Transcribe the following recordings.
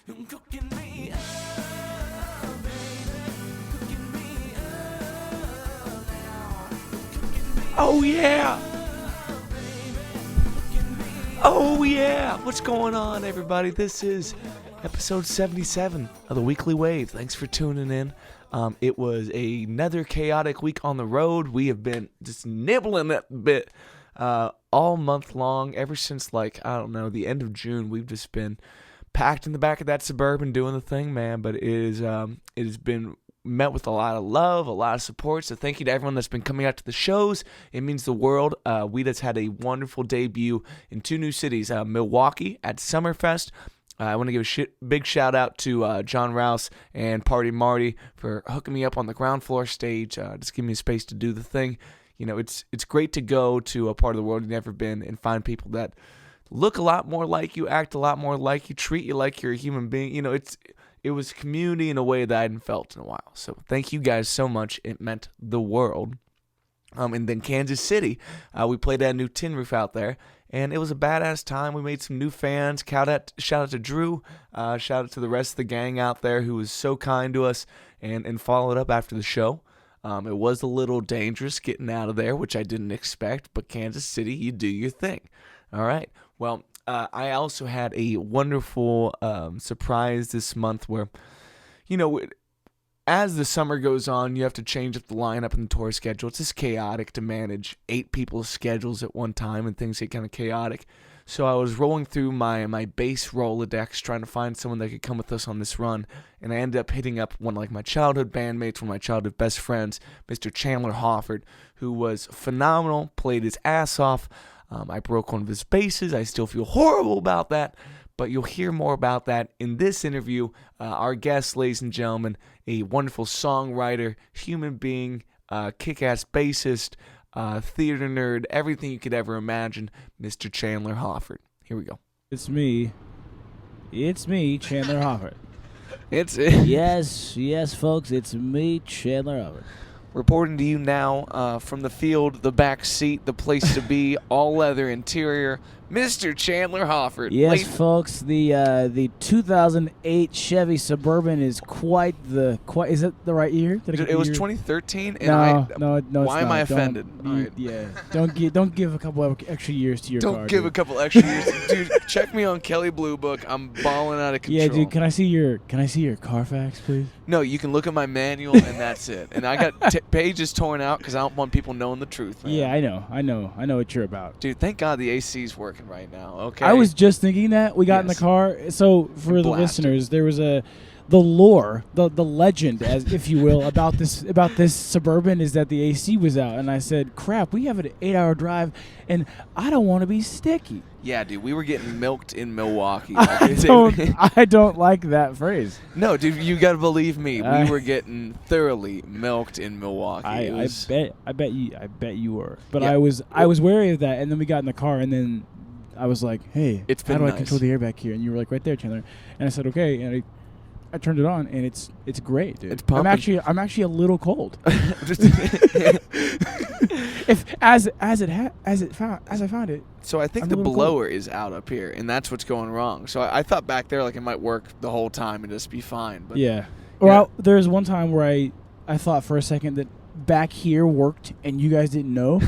Cooking me up, baby. Cooking me up now. Cooking me Oh yeah! up, baby. Cooking me Oh yeah! What's going on, everybody? This is episode 77 of the Weekly Wave. Thanks for tuning in. It was another chaotic week on the road. We have been just nibbling that bit all month long, ever since, the end of June. We've just been packed in the back of that Suburban doing the thing, man. But it has been met with a lot of love, a lot of support. So thank you to everyone that's been coming out to the shows. It means the world. We just had a wonderful debut in two new cities, Milwaukee at Summerfest. I want to give a big shout out to John Rouse and Party Marty for hooking me up on the ground floor stage, just giving me space to do the thing. You know, it's great to go to a part of the world you've never been and find people that look a lot more like you, act a lot more like you, treat you like you're a human being. You know, it was community in a way that I hadn't felt in a while. So thank you guys so much. It meant the world. And then Kansas City, we played at a new Tin Roof out there, and it was a badass time. We made some new fans. Shout out to Drew. Shout out to the rest of the gang out there who was so kind to us and followed up after the show. It was a little dangerous getting out of there, which I didn't expect, but Kansas City, you do your thing. All right. Well, I also had a wonderful surprise this month where, you know, as the summer goes on, you have to change up the lineup and the tour schedule. It's just chaotic to manage 8 people's schedules at one time, and things get kind of chaotic. So I was rolling through my bass Rolodex trying to find someone that could come with us on this run, and I ended up hitting up one of my childhood bandmates, one of my childhood best friends, Mr. Chandler Hofford, who was phenomenal, played his ass off. I broke one of his basses. I still feel horrible about that, but you'll hear more about that in this interview. Our guest, ladies and gentlemen, a wonderful songwriter, human being, kick-ass bassist, theater nerd, everything you could ever imagine, Mr. Chandler Hofford. Here we go. It's me, Chandler Hofford. It's Yes, folks, it's me, Chandler Hofford. reporting to you now from the field, the back seat, the place to be, all leather interior, Mr. Chandler Hofford. Yes, folks, the 2008 Chevy Suburban is is it the right year? Did I get It was the year? 2013, and No, why am I offended? Yeah, don't give a couple of extra years to your car. Don't give dude. a couple extra years. Dude, check me on Kelly Blue Book. I'm balling out of control. Yeah, dude, can I see your Carfax, please? No, you can look at my manual, and that's it. And I got pages torn out because I don't want people knowing the truth, man. Yeah, I know what you're about. Dude, thank God the AC's working right now, okay? I was just thinking that. We got in the Yes. car. So for the Blasted. listeners, there was the lore, the legend, as if you will, about this Suburban is that the AC was out, and I said, "Crap, we have an 8-hour drive, and I don't want to be sticky." Yeah, dude, we were getting milked in Milwaukee. I don't like that phrase. No, dude, you gotta believe me. We were getting thoroughly milked in Milwaukee. I bet you were. But Yeah. I was wary of that, and then we got in the car, and then I was like, "Hey, It's how been do nice. I control the airbag here?" And you were like, "Right there, Chandler." And I said, "Okay," and I turned it on, and it's great, dude. It's pumping. I'm actually a little cold. If as I found it. So I think I'm the a little blower is out up here, and that's what's going wrong. So I thought back there like it might work the whole time and just be fine. But Yeah. Well, there was one time where I thought for a second that back here worked, and you guys didn't know.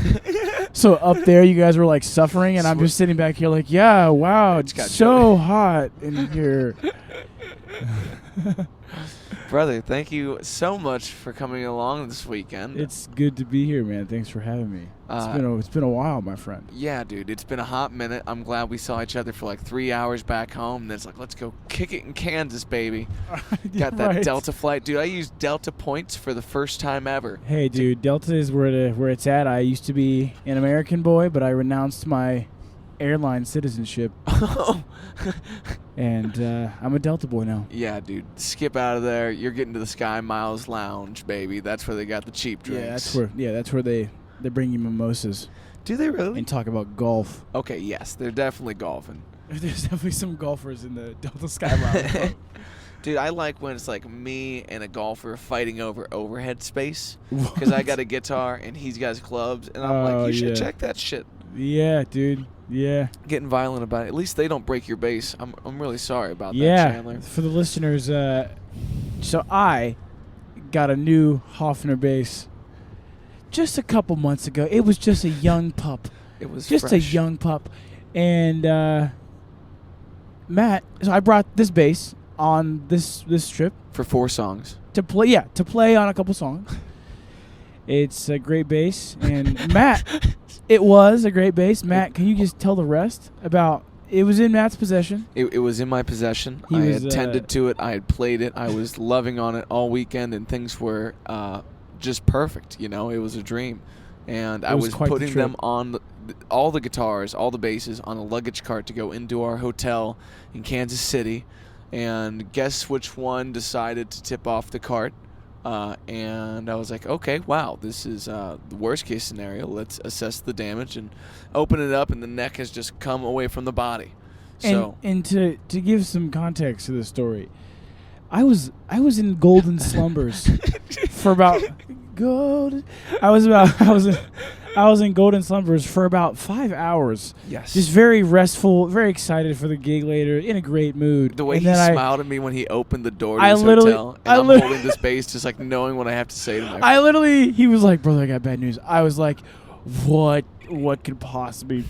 So up there, you guys were like suffering, and I'm just sitting back here like, yeah, wow, It's got it's so hot in here. Brother, thank you so much for coming along this weekend. It's good to be here, man. Thanks for having me. It's been a while, my friend. Yeah, dude, it's been a hot minute. I'm glad we saw each other for like 3 hours back home. And then it's like, let's go kick it in Kansas, baby. Got that Right. Delta flight. Dude, I used Delta points for the first time ever. Hey, dude, Delta is where it's at. I used to be an American boy, but I renounced my airline citizenship, and I'm a Delta boy now. Yeah, dude, skip out of there. You're getting to the Sky Miles Lounge, baby. That's where they got the cheap drinks. Yeah, that's where they bring you mimosas Do they really? and talk about golf. Okay, yes, they're definitely golfing. There's definitely some golfers in the Delta Sky Lounge. Dude, I like when it's like me and a golfer fighting over overhead space because I got a guitar and he's got his clubs, and I'm like, Oh, you should yeah. check that shit. Yeah, dude. Yeah. getting violent about it. At least they don't break your bass. I'm really sorry about that, Yeah. Chandler. For the listeners, so I got a new Hofner bass just a couple months ago. It was just a young pup. It was Just fresh. a young pup. And Matt, so I brought this bass on this trip for 4 songs. to play on a couple songs. It's a great bass, and Matt, it was a great bass. Matt, can you just tell the rest about? It was in Matt's possession. It was in my possession. He I was, had tended to it. I had played it. I was loving on it all weekend, and things were just perfect. You know, it was a dream. And I was was quite the putting trip. them on all the guitars, all the basses on a luggage cart to go into our hotel in Kansas City. And guess which one decided to tip off the cart? And I was like, okay, wow, this is the worst case scenario. Let's assess the damage and open it up, and the neck has just come away from the body. So And to give some context to the story, I was in golden slumbers for about I was in golden slumbers for about 5 hours. yes, Just very restful, very excited for the gig later, in a great mood. the way And he then smiled at me when he opened the door to I his literally- hotel, and I I'm lit- holding this bass, just like knowing what I have to say to my he was like, brother, I got bad news. I was like, what could possibly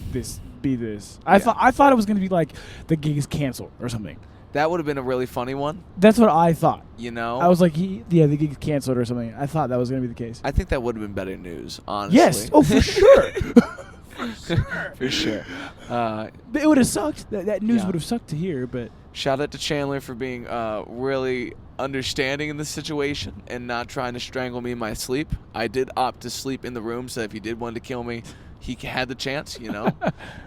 be this? I thought it was going to be like the gig is canceled or something. That would have been a really funny one, That's what I thought. you know? I was like, the gig is canceled or something. I thought that was going to be the case. I think that would have been better news, honestly. Yes. Oh, for sure. For sure. It would have sucked. That news Yeah. would have sucked to hear, but Shout out to Chandler for being really understanding in this situation and not trying to strangle me in my sleep. I did opt to sleep in the room, so if he did want to kill me, he had the chance, you know?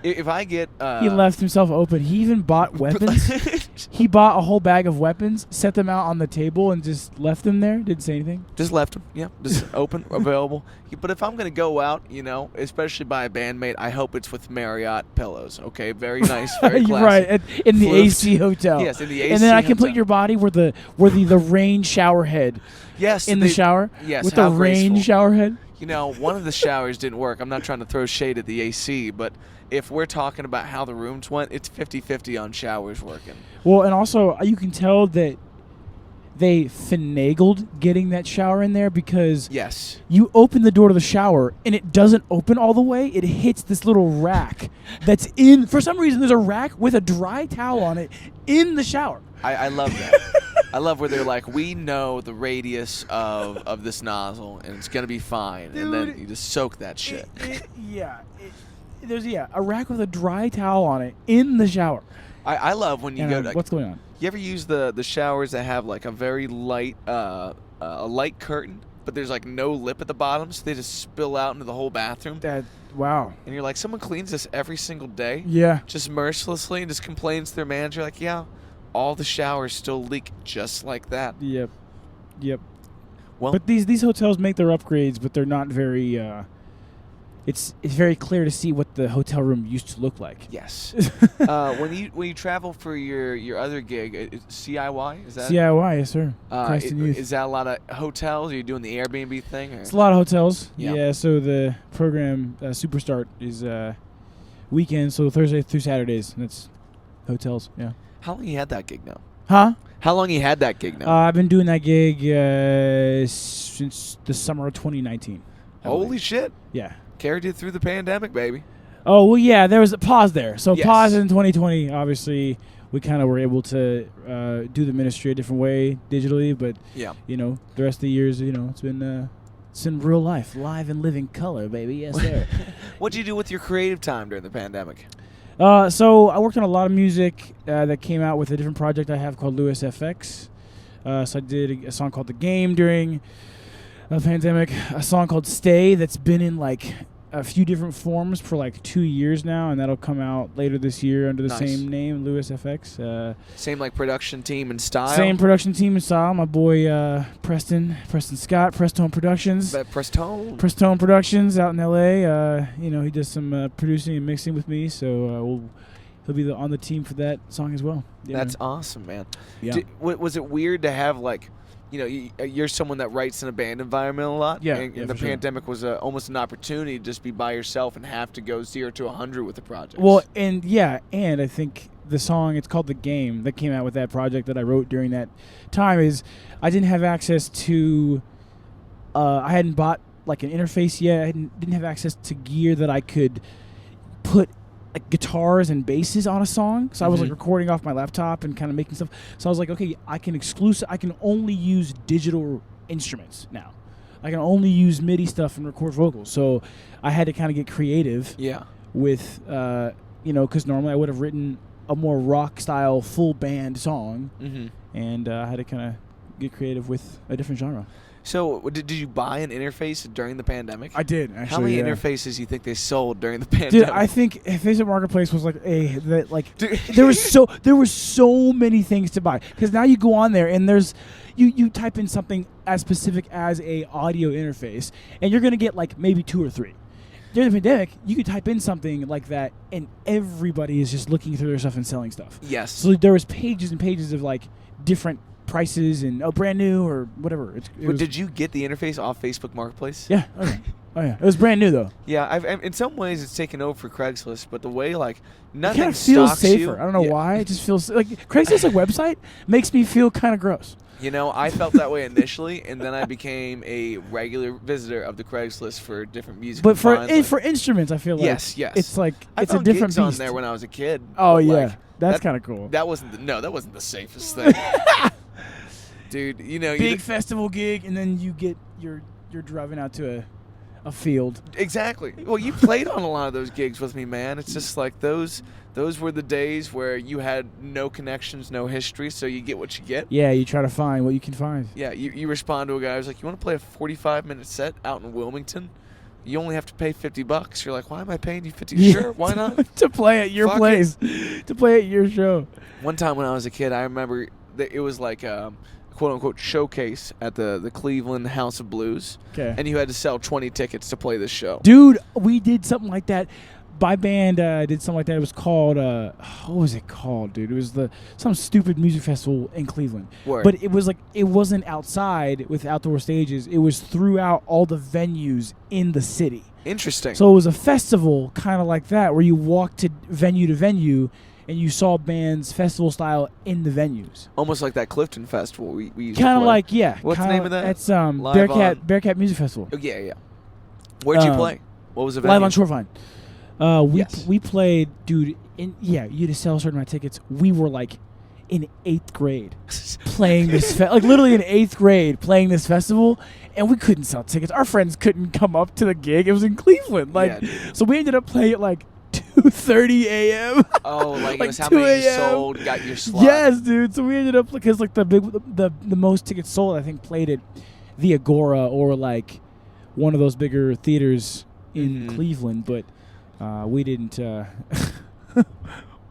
If I get... he left himself open. He even bought weapons. He bought a whole bag of weapons, set them out on the table, and just left them there. Didn't say anything. Just left him. Yeah, just open, available. But if I'm going to go out, you know, especially by a bandmate, I hope it's with Marriott pillows, okay? Very nice, very classy. You're right. In the Floofed. AC hotel. Yes, in the AC And then I can put hotel. your body where the rain shower head Yes. in the shower. Yes, With how the rain graceful. shower head. You know, one of the showers didn't work. I'm not trying to throw shade at the AC, but if we're talking about how the rooms went, it's 50-50 on showers working. Well, and also you can tell that they finagled getting that shower in there because Yes. you open the door to the shower and it doesn't open all the way. It hits this little rack that's in. For some reason, there's a rack with a dry towel on it in the shower. I love that. I love where they're like, we know the radius of this nozzle, and it's going to be fine. And then Dude, you just soak that shit. There's a rack with a dry towel on it in the shower. I love when you And go I'm, to... what's going on? You ever use the showers that have like a very light a light curtain, but there's like no lip at the bottom, so they just spill out into the whole bathroom? Wow. And you're like, someone cleans this every single day? Yeah. Just mercilessly, and just complains to their manager like, yeah, all the showers still leak just like that. Yep. Well, But these hotels make their upgrades, but they're not very. It's very clear to see what the hotel room used to look like. yes. When you travel for your other gig, CIY, is that CIY, yes sir. Christ in Youth. is that a lot of hotels? Are you doing the Airbnb thing? Or? It's a lot of hotels. Yeah. Yeah. So the program Superstart is weekends, so Thursday through Saturdays. And that's hotels. Yeah. How long you had that gig now? Huh? How long you had that gig now? I've been doing that gig since the summer of 2019. I Holy believe. shit! Yeah. Carried you through the pandemic, baby. Oh, well, yeah, there was a pause there. So Yes. pause in 2020, obviously, we kind of were able to do the ministry a different way digitally, but, Yeah. the rest of the years, it's in real life, live and living color, baby. Yes, sir. What'd you do with your creative time during the pandemic? So I worked on a lot of music that came out with a different project I have called Lewis FX. So I did a song called The Game during the pandemic, a song called Stay that's been in like a few different forms for like 2 years now, and that'll come out later this year under the Nice. same name, Lewis FX. Same like production team and style. Same production team and style. My boy Preston Scott, Prestone Productions. But Prestone. Prestone Productions out in LA. He does some producing and mixing with me, so he'll be on the team for that song as well. Yeah, That's man. awesome, man. Yeah. Was it weird to have like you're someone that writes in a band environment a lot. Yeah, And, yeah, and the for sure. pandemic was almost an opportunity to just be by yourself and have to go 0 to 100 with the project. Well, and I think the song, it's called The Game, that came out with that project that I wrote during that time, is I didn't have access to, I hadn't bought like an interface yet. I didn't have access to gear that I could put like guitars and basses on a song. So I was like recording off my laptop and kind of making stuff. So I was like, okay, I can only use digital instruments now. I can only use MIDI stuff and record vocals. So I had to kind of get creative. Yeah. With because normally I would have written a more rock style full band song, and I had to kind of get creative with a different genre. So did you buy an interface during the pandemic? I did actually. How many yeah. interfaces do you think they sold during the pandemic? Dude, I think Facebook Marketplace was like there were so many things to buy, because now you go on there and there's you type in something as specific as a audio interface and you're gonna get like maybe 2 or 3. During the pandemic, you could type in something like that, and everybody is just looking through their stuff and selling stuff. Yes. So there was pages and pages of like different prices and brand new or whatever. Did you get the interface off Facebook Marketplace? Yeah. Okay. Oh yeah. It was brand new though. Yeah. In some ways, it's taken over for Craigslist, but the way like It nothing kind of feels stalks safer. you. I don't know why. It just feels like Craigslist, like website, makes me feel kind of gross. I felt that way initially, and then I became a regular visitor of the Craigslist for different music. But for finds, for instruments, I feel like yes, it's like I it's a found different gigs beast. on there when I was a kid. Oh but, yeah, like, that's kind of cool. That wasn't the safest thing, dude. Big festival gig, and then you're driving out to a field. Exactly. Well, you played on a lot of those gigs with me, man. It's just like those were the days where you had no connections, no history, so you get what you get. Yeah, you try to find what you can find. Yeah, you respond to a guy who's like, you want to play a 45-minute set out in Wilmington? You only have to pay $50. You're like, why am I paying you $50? Yeah. Sure, why not? To play at your Fuck place, to play at your show. One time when I was a kid, I remember that it was like a quote-unquote showcase at the Cleveland House of Blues. Okay. And you had to sell 20 tickets to play this show. Dude, we did something like that. My band did something like that. It was called what was it called, dude? It was some stupid music festival in Cleveland. Word. But it was like, it wasn't outside with outdoor stages. It was throughout all the venues in the city. Interesting. So it was a festival kind of like that, where you walked to venue and you saw bands festival style in the venues. Almost like that Clifton Festival we used to Kind of play. like, yeah. What's the kinda name of that? That's Live Bearcat Music Festival. Oh, yeah. Where'd you play? What was the venue? Live on Shorevine. Yes. We played, dude. You had to sell a certain amount of tickets. We were like in 8th grade playing this, like literally in 8th grade playing this festival, and we couldn't sell tickets. Our friends couldn't come up to the gig. It was in Cleveland, so we ended up playing at like 2:30 a.m. Oh, like it was how 2 many you a.m. sold, got your slot. Yes, dude. So we ended up, because like the most tickets sold, I think, played at the Agora or like one of those bigger theaters in Cleveland, but we didn't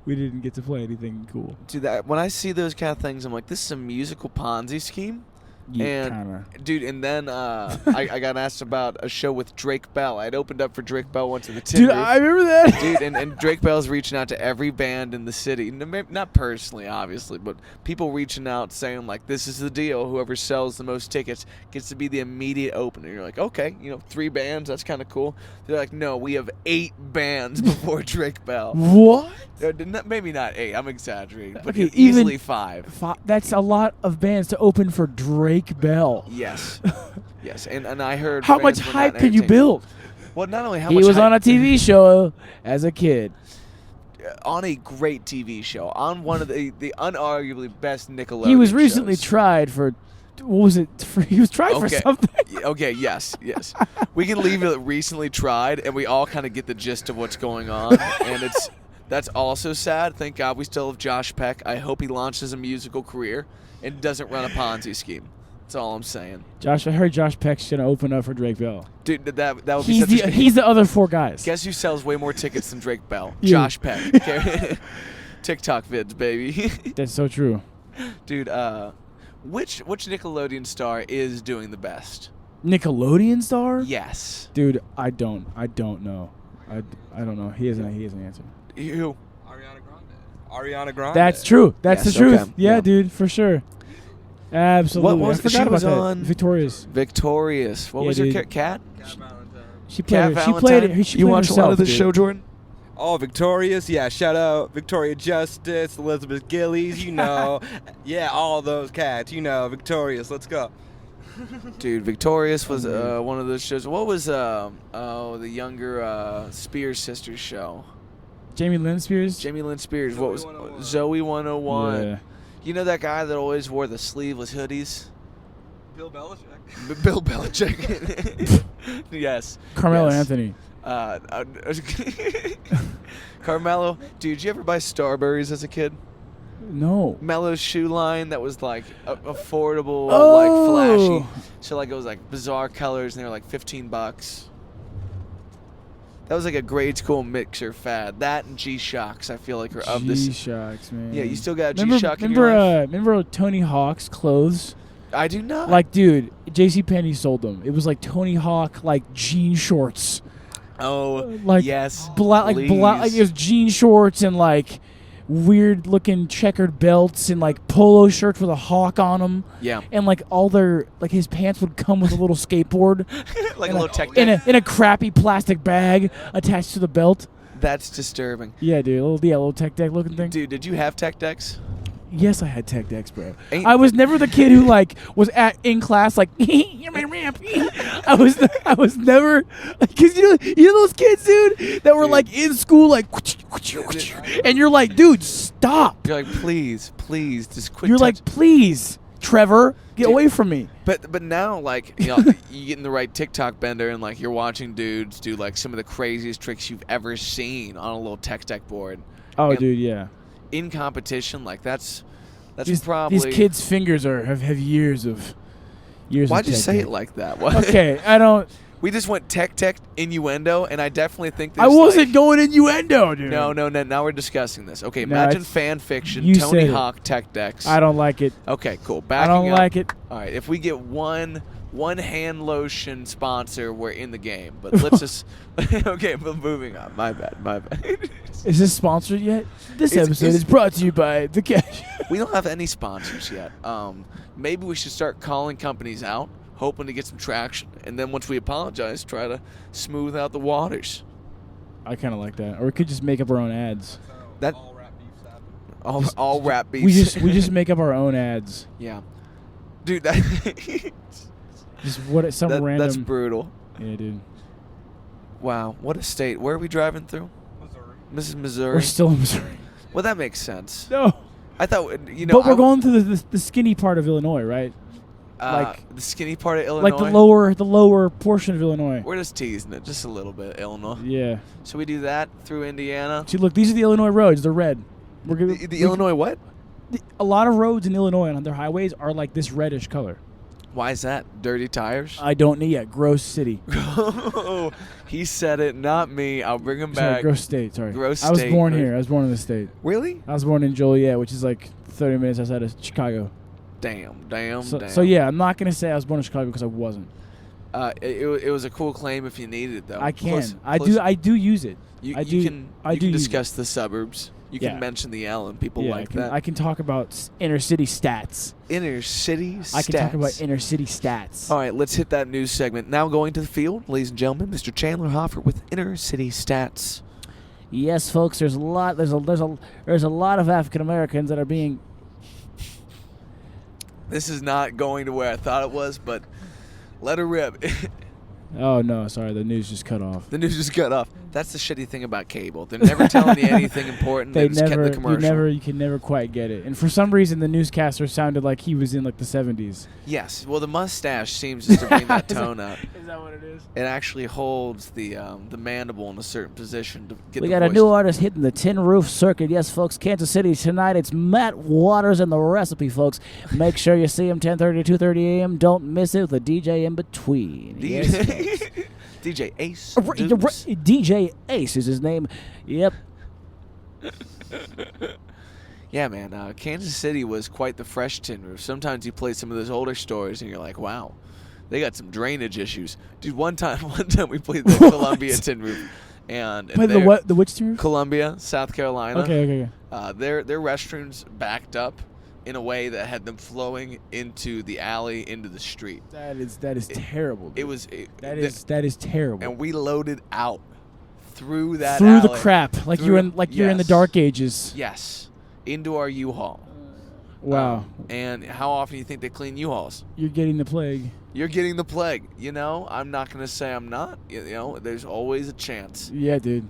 we didn't get to play anything cool. Dude, when I see those kind of things, I'm like, this is a musical Ponzi scheme. Yeah, Dude, and then I got asked about a show with Drake Bell. I'd opened up for Drake Bell once in the Tin dude, Roof. I remember that. Dude, and Drake Bell's reaching out to every band in the city. Not personally, obviously, but people reaching out saying, like, this is the deal. Whoever sells the most tickets gets to be the immediate opener. You're like, okay, 3 bands, that's kind of cool. They're like, no, we have 8 bands before Drake Bell. What? Maybe not 8, I'm exaggerating, but Okay, easily even 5. That's a lot of bands to open for Drake Bell. Yes. Yes, and I heard How fans much were hype not can you entertained. build? Well, not only how He much was hype, on a TV show as a kid. on a great TV show, on one of the unarguably best Nickelodeon He was recently shows. tried for, what was it? He was tried for Okay. something. Okay, yes. We can leave it recently tried, and we all kind of get the gist of what's going on, and that's also sad. Thank God we still have Josh Peck. I hope he launches a musical career and doesn't run a Ponzi scheme. That's all I'm saying. I heard Josh Peck's gonna open up for Drake Bell. Dude, that would be such a... He's the other 4 guys. Guess who sells way more tickets than Drake Bell? You. Josh Peck. Okay. TikTok vids, baby. That's so true. Dude, which Nickelodeon star is doing the best? Nickelodeon star? Yes. Dude, I don't know. I don't know. He hasn't answered. You. Ariana Grande. That's true. That's Yes, the truth. okay. Yeah, Yeah. dude, for sure. Absolutely. What was I forgot she about was that. on? Victorious. What Yeah, was dude. her cat? She Cat played. She Valentine. played it. She You played watch herself, a lot of this dude. show, Jordan? Oh, Victorious, yeah. Shout out Victoria Justice, Elizabeth Gillies, you know. Yeah, all those cats, you know. Victorious, let's go. Dude, Victorious was one of those shows. What was the younger Spears sisters show? Jamie Lynn Spears. Jamie Lynn Spears. Zoe What was 101. Zoe 101? Yeah. You know that guy that always wore the sleeveless hoodies? Bill Belichick. Bill Belichick. Yes. Carmelo Yes. Anthony. Carmelo, dude, did you ever buy Starburys as a kid? No. Mello's shoe line that was like affordable, Oh. like flashy. So like it was like bizarre colors and they were like $15. That was like a grade school mixer fad. That and G-Shocks, I feel like, are of this. G-Shocks, man. Yeah, you still got a remember, G-Shock in your remember, life? remember Tony Hawk's clothes? I do not. Like, dude, JCPenney sold them. It was like Tony Hawk, like jean shorts. Oh, Like yes. like it was jean shorts and like weird looking checkered belts and like polo shirts with a hawk on them. Yeah. And like all their like his pants would come with a little skateboard Like a little tech in deck. a crappy plastic bag attached to the belt. That's disturbing. Yeah, dude, a little tech deck looking thing. Dude, did you have tech decks? Yes, I had tech decks, bro. Ain't- I was never the kid who like was in class like you're my ramp. I was never because you know those kids, dude, that were Dude. like in school like and you're like, dude, stop. You're like, please, just quit. You're like, please, Trevor, get Dude. away from me. But now, like, you know, you get in the right TikTok bender and, like, you're watching dudes do, like, some of the craziest tricks you've ever seen on a little tech deck board. Oh, And dude, yeah. In competition, like, that's These probably... kids' fingers have years of Why'd you tech say deck. it like that? What? Okay, I don't. We just went tech innuendo, and I definitely think I there's, wasn't like, going innuendo, dude. No, now we're discussing this. Okay, No, imagine it's- fan fiction, you Tony said it. Hawk tech decks. I don't like it. Okay, cool. I Backing don't up. like it. All right, if we get one hand lotion sponsor, we're in the game. But let's just okay. But moving on. My bad. Is this sponsored yet? This It's- episode it's- is brought to you by the Cash. We don't have any sponsors yet. Maybe we should start calling companies out, hoping to get some traction, and then once we apologize, try to smooth out the waters. I kind of like that. Or we could just make up our own ads. That All rap beefs happen. all rap beats. We just make up our own ads. Yeah, dude. Just some random. That's brutal. Yeah, dude. Wow, what a state. Where are we driving through? Missouri. Missouri. We're still in Missouri. Well, that makes sense. No. I thought, you know, But we're going through the skinny part of Illinois, right? like- the skinny part of Illinois. Like the lower portion of Illinois. We're just teasing it, just a little bit, Illinois. Yeah. So we do that through Indiana. See, look, these are the Illinois roads. They're red. We're gonna, The Illinois what? A lot of roads in Illinois on their highways are like this reddish color. Why is that? Dirty tires? I don't need yet. Gross city. He said it, not me. I'll bring him Sorry, back. gross state. Sorry. Gross I was state, born right? here. I was born in the state. Really? I was born in Joliet, which is like 30 minutes outside of Chicago. Damn. So yeah, I'm not gonna say I was born in Chicago because I wasn't. It was a cool claim if you needed it though. I can. Close- I close- do use it. You, I you do. can. I you do can use discuss the suburbs. You Yeah. can mention the L, and people Yeah, like that. I can talk about inner city stats. Inner city stats. I can talk about inner city stats. All right, let's hit that news segment. Now going to the field, ladies and gentlemen, Mr. Chandler Hoffer with inner city stats. Yes, folks. There's a lot of African Americans that are being. This is not going to where I thought it was, but let her rip. Oh no, sorry, the news just cut off. The news just got off. That's the shitty thing about cable. They're never telling you anything important. They just kept the commercial. you can never quite get it. And for some reason, the newscaster sounded like he was in like the 70s. Yes. Well, the mustache seems just to bring that tone up. Is that what it is? It actually holds the mandible in a certain position to get We the got a voice. new artist hitting the tin roof circuit. Yes, folks, Kansas City tonight. It's Matt Waters and the Recipe, folks. Make sure you see him 10:30 to 2:30 a.m. Don't miss it with a DJ in between. Yes, folks. DJ Ace. DJ Ace is his name. Yep. Yeah, man. Kansas City was quite the fresh tin roof. Sometimes you play some of those older stories and you're like, wow, they got some drainage issues. Dude, one time we played the Columbia tin roof. And Play the their- what? The which tin roof? Columbia, South Carolina. Okay. Their restrooms backed up in a way that had them flowing into the alley, into the street. That is terrible. Dude. That is terrible. And we loaded out through that through alley, the crap, like you're in the Yes. dark ages. Yes, into our U-Haul. Wow. And how often do you think they clean U-Hauls? You're getting the plague. You're getting the plague. You know, I'm not gonna say I'm not. You know, there's always a chance. Yeah, dude.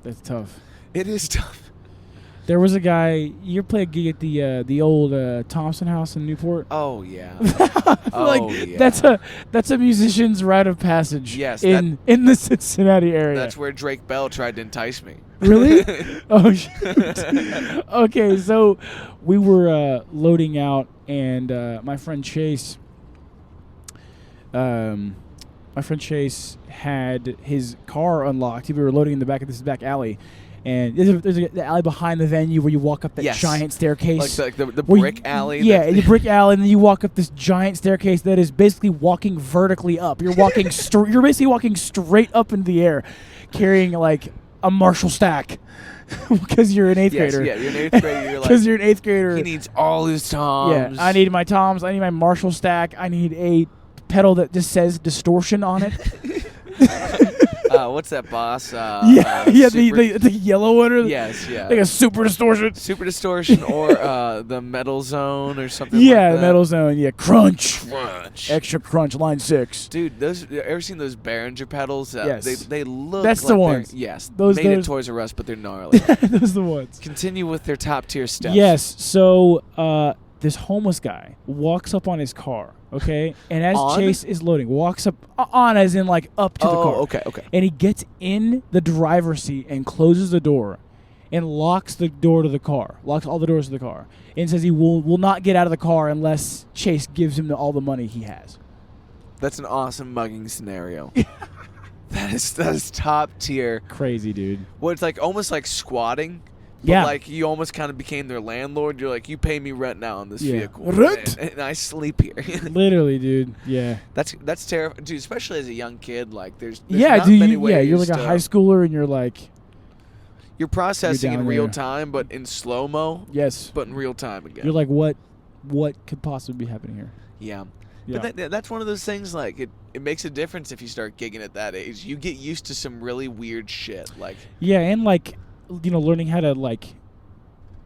That's tough. It is tough. There was a guy. You play a gig at the old Thompson House in Newport. Oh yeah. Like yeah. that's a musician's rite of passage. Yes, in the Cincinnati area. That's where Drake Bell tried to entice me. Really? Oh shit. Okay, so we were loading out, and my friend Chase. Had his car unlocked. We were loading in the back of this back alley. And there's the alley behind the venue where you walk up that Yes. giant staircase. Like the where brick alley. Yeah, the brick alley, and then you walk up this giant staircase that is basically walking vertically up. You're walking you're basically walking straight up into the air, carrying like a Marshall stack, because you're an eighth grader. Yeah, you're an eighth grader. You're like, Because you're an eighth grader. he needs all his toms. Yeah, I need my toms. I need my Marshall stack. I need a pedal that just says distortion on it. What's that, boss? The yellow one. Or Yes, yeah. like a super distortion. Super distortion or the metal zone or something Yeah, like the that. metal zone. Yeah, crunch. Crunch. Extra crunch, line 6. Dude, those ever seen those Behringer pedals? Yes. They look That's like the they're- ones. Yes. Those- made at those- Toys R Us, but they're gnarly. Those are the ones. Continue with their top tier steps. Yes. So this homeless guy walks up on his car, okay? And as On? Chase is loading, walks up on as in like up to the car. Okay. And he gets in the driver's seat and closes the door and locks the door to the car, locks all the doors to the car, and says he will not get out of the car unless Chase gives him all the money he has. That's an awesome mugging scenario. That is top tier. Crazy, dude. Well, it's like almost like squatting. But Yeah. like you almost kind of became their landlord. You're like, you pay me rent now on this Yeah. vehicle, Rent? and I sleep here. Literally, dude. Yeah. That's terrifying, dude. Especially as a young kid, like there's Yeah, not dude. many You're ways like a to- high schooler, and you're like, You're processing You're in down real there. time, but in slow mo, yes. but in real time again. You're like, what could possibly be happening here? yeah. Yeah. But that's one of those things. Like it makes a difference if you start gigging at that age. You get used to some really weird shit. Like Yeah, and like, learning how to like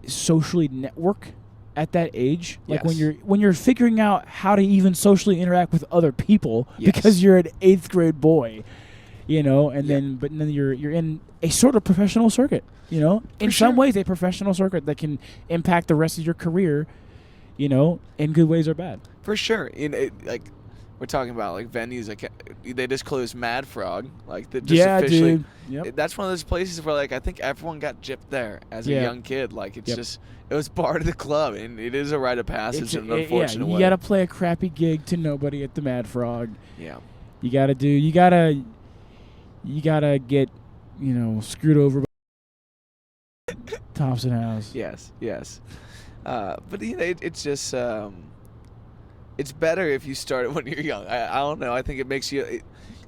socially network at that age, like Yes. when you're figuring out how to even socially interact with other people Yes. because you're an 8th grade boy, and Yeah. then you're in a sort of professional circuit, in sure. some ways a professional circuit that can impact the rest of your career, in good ways or bad. for sure. Like we're talking about like venues. Like they just closed Mad Frog. Like that just officially. dude. Yep. That's one of those places where like I think everyone got gypped there as Yeah. a young kid. Like it's Yep. just it was part of the club, and it is a rite of passage in an unfortunate you way. gotta play a crappy gig to nobody at the Mad Frog. Yeah. You gotta get, screwed over by Thompson House. Yes. But it's just it's better if you start it when you're young. I don't know. I think it makes you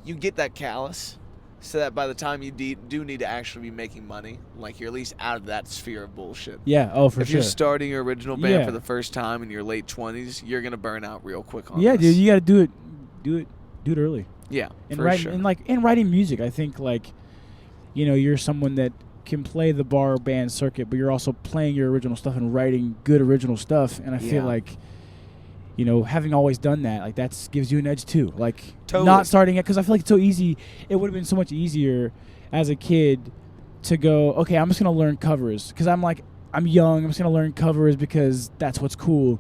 you get that callous, so that by the time you do need to actually be making money, like you're at least out of that sphere of bullshit. Yeah, for If sure. you're starting your original band Yeah. for the first time in your late 20s, you're gonna burn out real quick on Yeah, this. dude, you gotta do it early. Yeah, And for sure. in writing music, I think you're someone that can play the bar band circuit, but you're also playing your original stuff and writing good original stuff. And I Yeah. feel like, having always done that, like that gives you an edge too. Like Totally. not starting it, because I feel like it's so easy. It would have been so much easier as a kid to go, okay, I'm just gonna learn covers because I'm young. I'm just gonna learn covers because that's what's cool.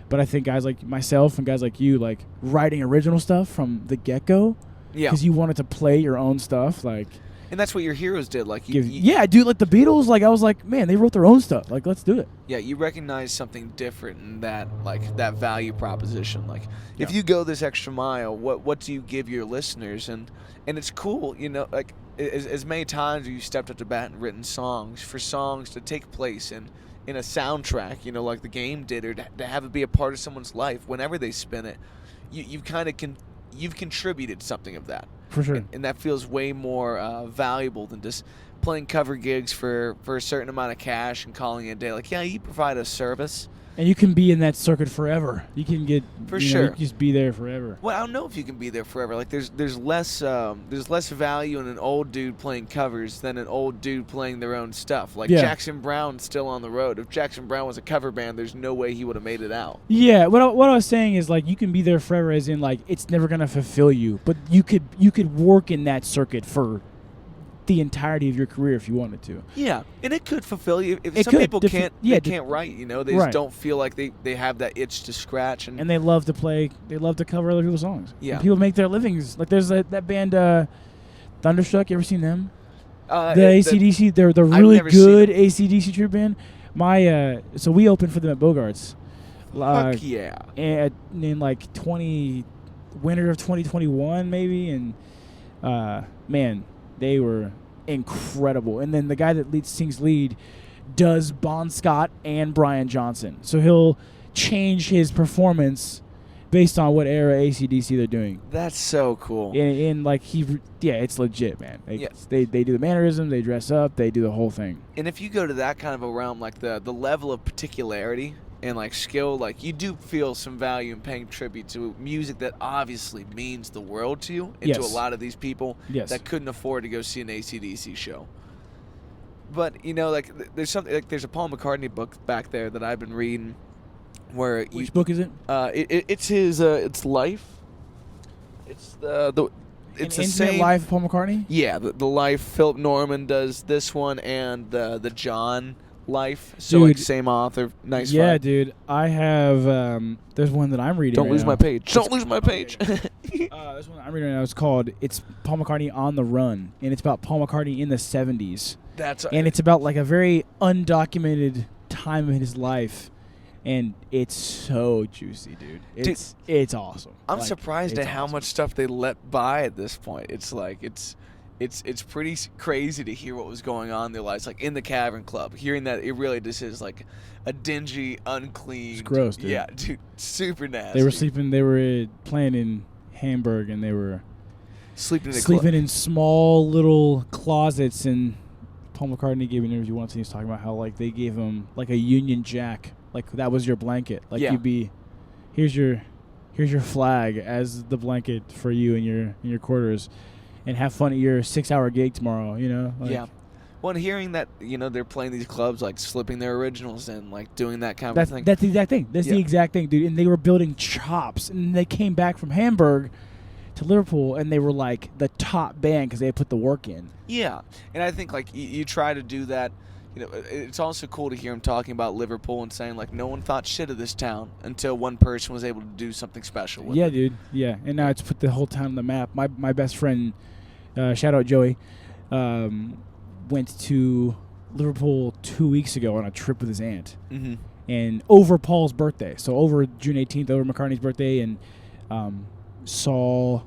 But I think guys like myself and guys like you, like writing original stuff from the get-go, Yeah, because you wanted to play your own stuff, like and that's what your heroes did. Like you, yeah, dude, like the Beatles, like I was like, man, they wrote their own stuff, like let's do it. Yeah, you recognize something different in that, like that value proposition. Like, if Yeah. you go this extra mile, what do you give your listeners? And it's cool, like as many times you stepped up to bat and written songs to take place in a soundtrack, like the game did, or to have it be a part of someone's life whenever they spin it. You've kind of you've contributed something of that. For sure. And that feels way more valuable than just playing cover gigs for a certain amount of cash and calling it a day. Like, yeah, you provide a service, And you can be in that circuit forever. You can get For you know, sure. you can just be there forever. Well, I don't know if you can be there forever. Like there's less value in an old dude playing covers than an old dude playing their own stuff. Like Yeah. Jackson Brown's still on the road. If Jackson Brown was a cover band, there's no way he would have made it out. Yeah, what I was saying is like you can be there forever, as in like it's never gonna fulfill you, but you could work in that circuit for the entirety of your career if you wanted to. Yeah, and it could fulfill you. If It some could. people Different- can't, yeah, they can't write. You know, they just Right. don't feel like they have that itch to scratch. And And they love to play. They love to cover other people's songs. Yeah. And people make their livings. Like there's that band Thunderstruck. You ever seen them? The AC/DC. They're really never seen good AC/DC tribute band. So we opened for them at Bogart's. Fuck yeah. In like winter of 2021 maybe, and man, they were incredible. And then the guy that sings lead does Bon Scott and Brian Johnson, so he'll change his performance based on what era AC/DC they're doing. That's so cool. And like it's legit, man. Like, Yeah. they do the mannerisms, they dress up, they do the whole thing. And if you go to that kind of a realm, like the level of particularity and like skill, like you do feel some value in paying tribute to music that obviously means the world to you and to a Yes. lot of these people Yes. that couldn't afford to go see an AC/DC show. But you know, like there's something like there's a Paul McCartney book back there that I've been reading, where Which book is it? it's his it's life. It's the it's An the Intimate same Life of Paul McCartney. Yeah, the life. Philip Norman does this one and the John life. So like Dude. same author. Nice. Yeah, vibe. dude. I have there's one that I'm reading. Don't right lose now. my page. Don't lose my page. This one I'm reading right now is called "It's Paul McCartney on the Run," and it's about Paul McCartney in the '70s, That's and it's about like a very undocumented time in his life, and it's so juicy, dude. It's awesome. I'm Like, surprised it's at how awesome. much stuff they let by at this point. It's like it's pretty crazy to hear what was going on in their lives, like in the Cavern Club. Hearing that, it really just is like a dingy, unclean. It's gross, dude. Yeah, dude, super nasty. They were sleeping. They were playing in Hamburg, and they were sleeping in a sleeping in small little closets. And Paul McCartney gave an interview once, and he was talking about how like they gave him like a Union Jack, like that was your blanket. Like Yeah. you'd be, here's your flag as the blanket for you in your quarters, and have fun at your 6-hour gig tomorrow. You know. Like, Yeah. Well, and hearing that, you know, they're playing these clubs, like slipping their originals in, like doing that kind of thing. That's the exact thing. That's Yeah. the exact thing, dude. And they were building chops, and they came back from Hamburg to Liverpool, and they were like the top band because they had put the work in. Yeah. And I think, like, you try to do that. You know, it's also cool to hear him talking about Liverpool and saying, like, no one thought shit of this town until one person was able to do something special with Yeah, it. dude. Yeah, and now it's put the whole town on the map. My best friend, shout out Joey, went to Liverpool 2 weeks ago on a trip with his aunt, Mm-hmm. and over Paul's birthday, so over June 18th, over McCartney's birthday, and saw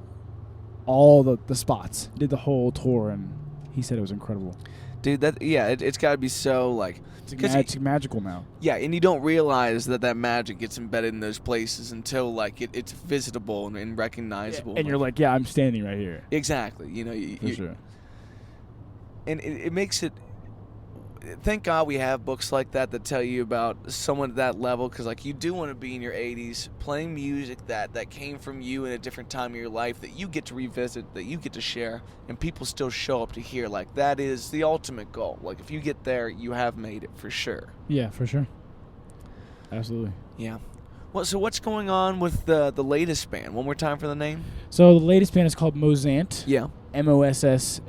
all the spots, did the whole tour, and he said it was incredible. Dude, it's got to be so, like, It's magical now. yeah, and you don't realize that magic gets embedded in those places until, like, it's visitable and recognizable. And you're like, yeah, I'm standing right here. exactly, you know, For sure. and it makes it. Thank God we have books like that tell you about someone at that level, because like you do want to be in your 80s playing music that came from you in a different time of your life that you get to revisit, that you get to share, and people still show up to hear. Like that is the ultimate goal. Like if you get there, you have made it for sure. Yeah, for sure. Absolutely. Yeah. Well, so what's going on with the latest band? One more time for the name. So the latest band is called Mossant. Yeah. Mossant.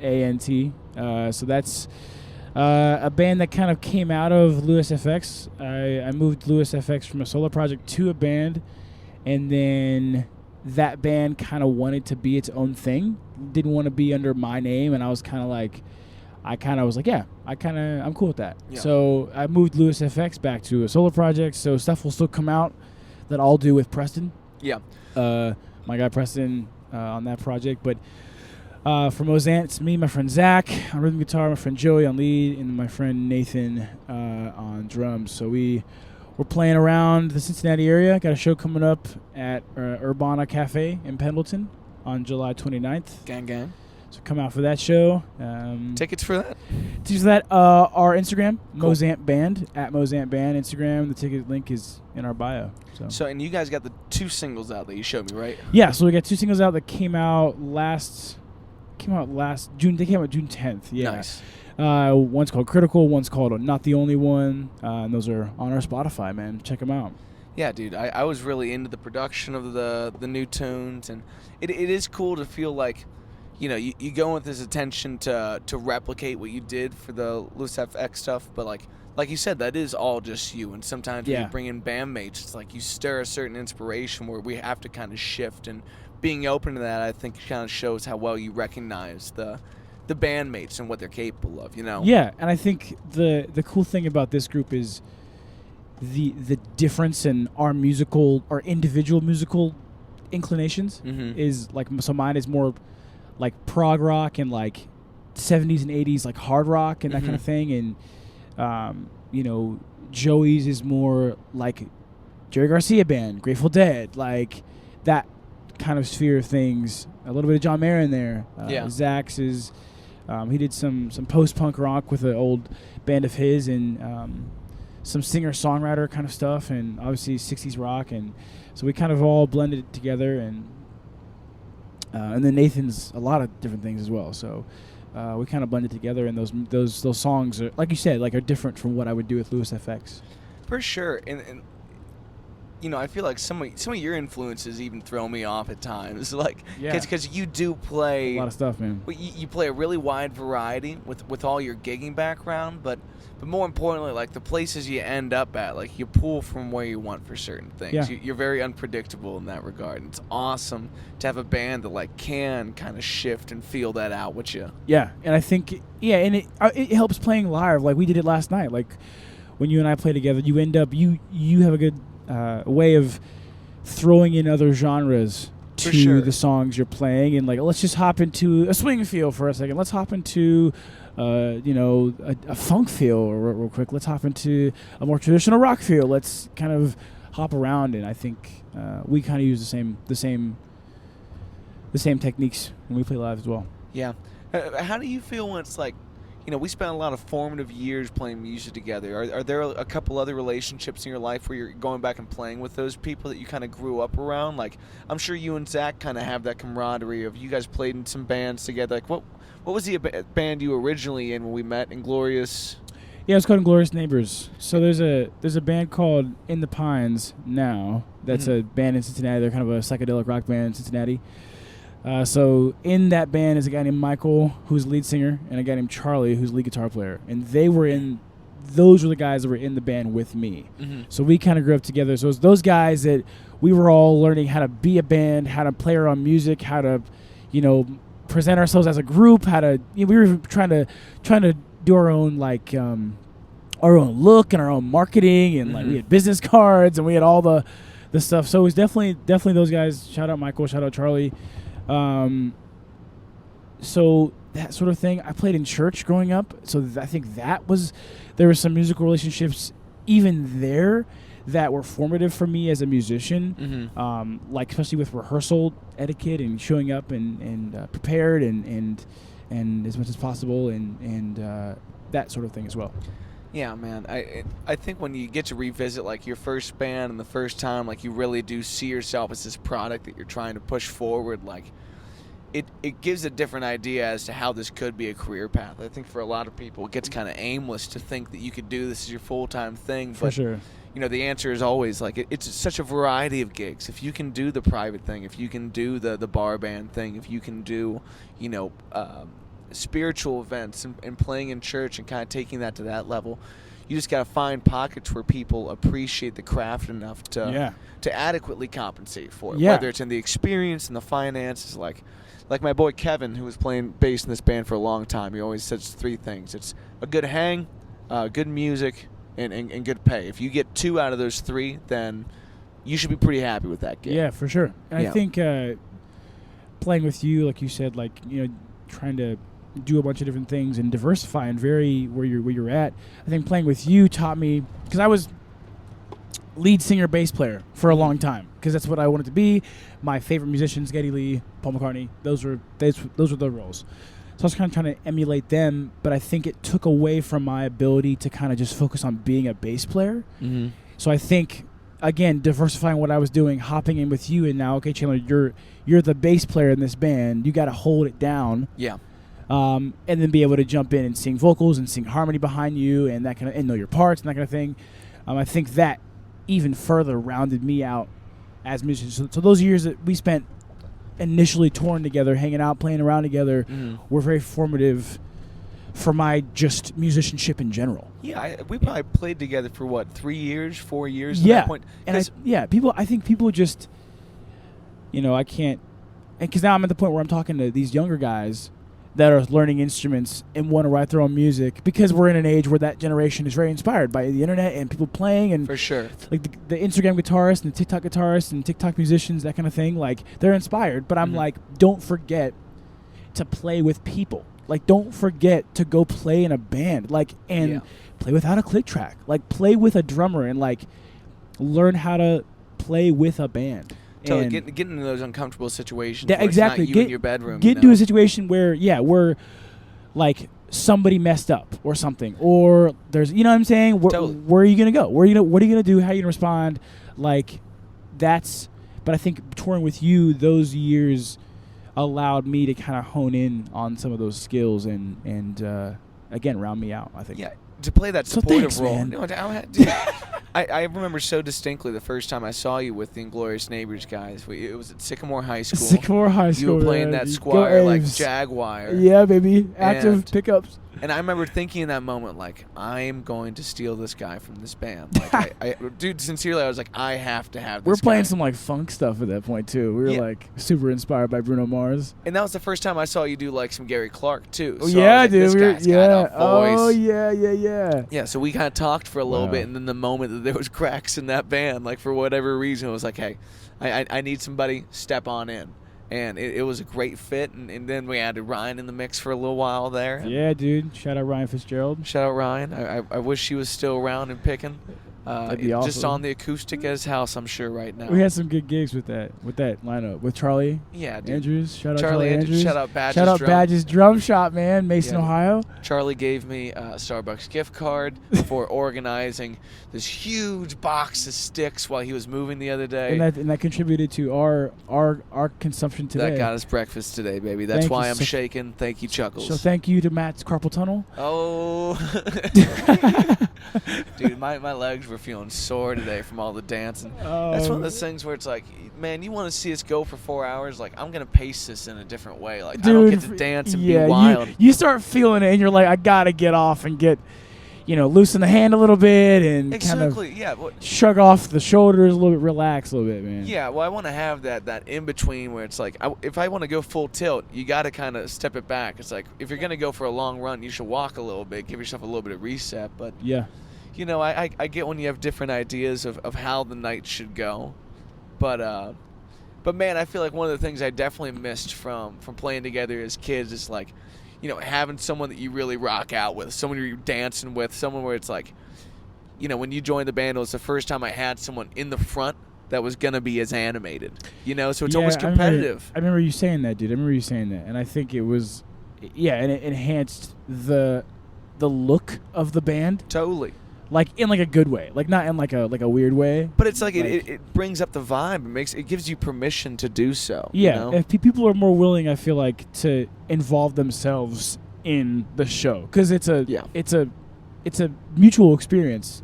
So that's a band that kind of came out of Lewis FX. I moved Lewis FX from a solo project to a band, and then that band kind of wanted to be its own thing. Didn't want to be under my name, and I was kind of like, yeah, I'm cool with that. Yeah. So I moved Lewis FX back to a solo project, so stuff will still come out that I'll do with Preston. Yeah. My guy Preston on that project, but for Mossant, it's me, my friend Zach on rhythm guitar, my friend Joey on lead, and my friend Nathan on drums. So we're playing around the Cincinnati area. Got a show coming up at Urbana Cafe in Pendleton on July 29th. Gang gang. So come out for that show. Tickets for that? Tickets for that, our Instagram, Cool. Mozamp Band, at Mozamp Band Instagram. The ticket link is in our bio. So, and you guys got the 2 singles out that you showed me, right? Yeah, so we got 2 singles out that came out last June. They came out June 10th. Yeah. Nice. One's called Critical. One's called Not the Only One. And those are on our Spotify, man. Check them out. Yeah, dude, I was really into the production of the new tunes, and it is cool to feel like, you know, you go with this intention to replicate what you did for the Loose FX stuff, but like you said, that is all just you, and sometimes when Yeah. you bring in bandmates, it's like you stir a certain inspiration where we have to kind of shift, and being open to that, I think, kind of shows how well you recognize the bandmates and what they're capable of, you know? Yeah, and I think the cool thing about this group is the difference in our individual musical inclinations is like, so mine is more like prog rock and like 70s and 80s like hard rock and that kind of thing, and you know, Joey's is more like Jerry Garcia band, Grateful Dead, like that kind of sphere of things. A little bit of John Mayer in there. Zach's is he did some post-punk rock with an old band of his, and some singer-songwriter kind of stuff, and obviously 60s rock, and so we kind of all blended it together, and then Nathan's a lot of different things as well. So we kind of blended together, and those songs are, like you said, like are different from what I would do with Louis FX. For sure, and you know, I feel like some of your influences even throw me off at times, like because you do play A lot of stuff, man. You play a really wide variety with all your gigging background, but more importantly, like the places you end up at, like you pull from where you want for certain things. Yeah. You're very unpredictable in that regard. And it's awesome to have a band that like can kind of shift and feel that out with you. Yeah, and I think and it helps playing live, like we did it last night. Like when you and I play together, you end up you have a good way of throwing in other genres For to sure. the songs you're playing, and like let's just hop into a swing feel for a second. Let's hop into you know, a funk feel real quick. Let's hop into a more traditional rock feel. Let's kind of hop around, and I think we kind of use the same techniques when we play live as well. Yeah. How do you feel when it's like, you know, we spent a lot of formative years playing music together. Are there a couple other relationships in your life where you're going back and playing with those people that you kind of grew up around? Like, I'm sure you and Zach kind of have that camaraderie of you guys played in some bands together. Like, what was the band you were originally in when we met? Inglorious? Yeah, it's called Inglorious Neighbors. So there's a band called In the Pines now. That's a band in Cincinnati. They're kind of a psychedelic rock band in Cincinnati. So in that band is a guy named Michael, who's lead singer, and a guy named Charlie, who's lead guitar player. And those were the guys that were in the band with me. So we kind of grew up together. So it was those guys that we were all learning how to be a band, how to play our own music, how to, you know, present ourselves as a group, how to, you know, we were trying to do our own, like, our own look and our own marketing, and like we had business cards and we had all the stuff. So it was definitely those guys. Shout out Michael, shout out Charlie. So that sort of thing. I played in church growing up, so I think there were some musical relationships even there that were formative for me as a musician. Like especially with rehearsal etiquette and showing up and prepared and as much as possible and that sort of thing as well. Yeah, man. I think when you get to revisit like your first band and the first time, like you really do see yourself as this product that you're trying to push forward, like it gives a different idea as to how this could be a career path. I think for a lot of people it gets kind of aimless to think that you could do this as your full-time thing. For sure. You know, the answer is always like it's such a variety of gigs. If you can do the private thing, if you can do the bar band thing, if you can do, you know, spiritual events and playing in church and kind of taking that to that level, you just got to find pockets where people appreciate the craft enough to adequately compensate for it. Whether it's in the experience and the finances, like my boy Kevin, who was playing bass in this band for a long time. He always says 3 things: it's a good hang, good music, and good pay. If you get 2 out of those 3, then you should be pretty happy with that gig. Yeah, for sure. And I think playing with you, like you said, like, you know, trying to do a bunch of different things and diversify and vary where you're at. I think playing with you taught me, because lead singer, bass player for a long time because that's what I wanted to be. My favorite musicians, Geddy Lee, Paul McCartney, those were the roles. So I was kind of trying to emulate them, but I think it took away from my ability to kind of just focus on being a bass player. Mm-hmm. So I think, again, diversifying what I was doing, hopping in with you, and now, okay, Chandler, you're the bass player in this band. You got to hold it down. Yeah. And then be able to jump in and sing vocals and sing harmony behind you and that kind of, and know your parts and that kind of thing. I think that even further rounded me out as musicians. So those years that we spent initially touring together, hanging out, playing around together, were very formative for my just musicianship in general. Yeah, we probably played together for what, 3 years, 4 years? Yeah, at that point? and I think people just, I can't, because now I'm at the point where I'm talking to these younger guys that are learning instruments and want to write their own music because we're in an age where that generation is very inspired by the internet and people playing and for sure, like the Instagram guitarists and the TikTok guitarists and TikTok musicians, that kind of thing. Like they're inspired, but I'm like, don't forget to play with people. Like don't forget to go play in a band, like and play without a click track. Like play with a drummer and like learn how to play with a band. Totally, get into those uncomfortable situations. Yeah, where exactly. It's not you in your bedroom. Get into a situation where, where like somebody messed up or something, or there's, you know what I'm saying? Totally. Where are you gonna go? What are you gonna do? How are you gonna respond? Like, that's. But I think touring with you those years allowed me to kind of hone in on some of those skills and again round me out. I think. Yeah, to play that So supportive thanks, role. man. No, dude, I remember so distinctly the first time I saw you with the Inglorious Neighbors guys. It was at Sycamore High School. Sycamore High School. You were playing man. that Go Squire like Aves. Jaguar. Yeah, baby. Active And- pickups. And I remember thinking in that moment, like, I am going to steal this guy from this band. Like, dude, sincerely, I was like, I have to have this We're playing guy. some like funk stuff at that point too. We were Yeah. like super inspired by Bruno Mars. And that was the first time I saw you do like some Gary Clark too. Oh So I yeah, was like, dude. This We were, guy's got a voice. Oh yeah. Yeah, so we kind of talked for a little Wow. bit, and then the moment that there was cracks in that band, like for whatever reason, it was like, hey, I need somebody, step on in. And it was a great fit, and then we added Ryan in the mix for a little while there. Yeah, dude. Shout out Ryan Fitzgerald. Shout out Ryan. I wish he was still around and picking. That'd be Just awesome. on the acoustic at his house, I'm sure right now. We had some good gigs with that lineup with Charlie Yeah, dude. Andrews. Shout out Charlie Andrews. Shout out Badge's Shout out Drum. Badge's Drum Shop, man. Mason, Yeah. Ohio. Charlie gave me a Starbucks gift card for organizing this huge box of sticks while he was moving the other day. And that contributed to our consumption today. That got us breakfast today, baby. That's Thank why you I'm so- shaking. Thank you, Chuckles. So thank you to Matt's carpal tunnel. Oh, dude, my legs were feeling sore today from all the dancing. That's one of those things where it's like, man, you want to see us go for 4 hours? Like, I'm gonna pace this in a different way. Like, I don't get to dance and be wild. You start feeling it, and you're like, I gotta get off and get, loosen the hand a little bit and Exactly. kind Yeah. of shrug off the shoulders a little bit, relax a little bit, man. Yeah, well, I want to have that in between where it's like, if I want to go full tilt, you got to kind of step it back. It's like, if you're going to go for a long run, you should walk a little bit, give yourself a little bit of reset. But, Yeah. I get when you have different ideas of how the night should go. But man, I feel like one of the things I definitely missed from playing together as kids is like, having someone that you really rock out with, someone you're dancing with, someone where it's like, when you joined the band, it was the first time I had someone in the front that was going to be as animated, so it's almost competitive. I remember you saying that, dude. And I think it was, and it enhanced the look of the band, Totally. like in like a good way, like not in like a weird way. But it's like, it brings up the vibe. It gives you permission to do so. Yeah, if people are more willing, I feel like, to involve themselves in the show, because it's a mutual experience,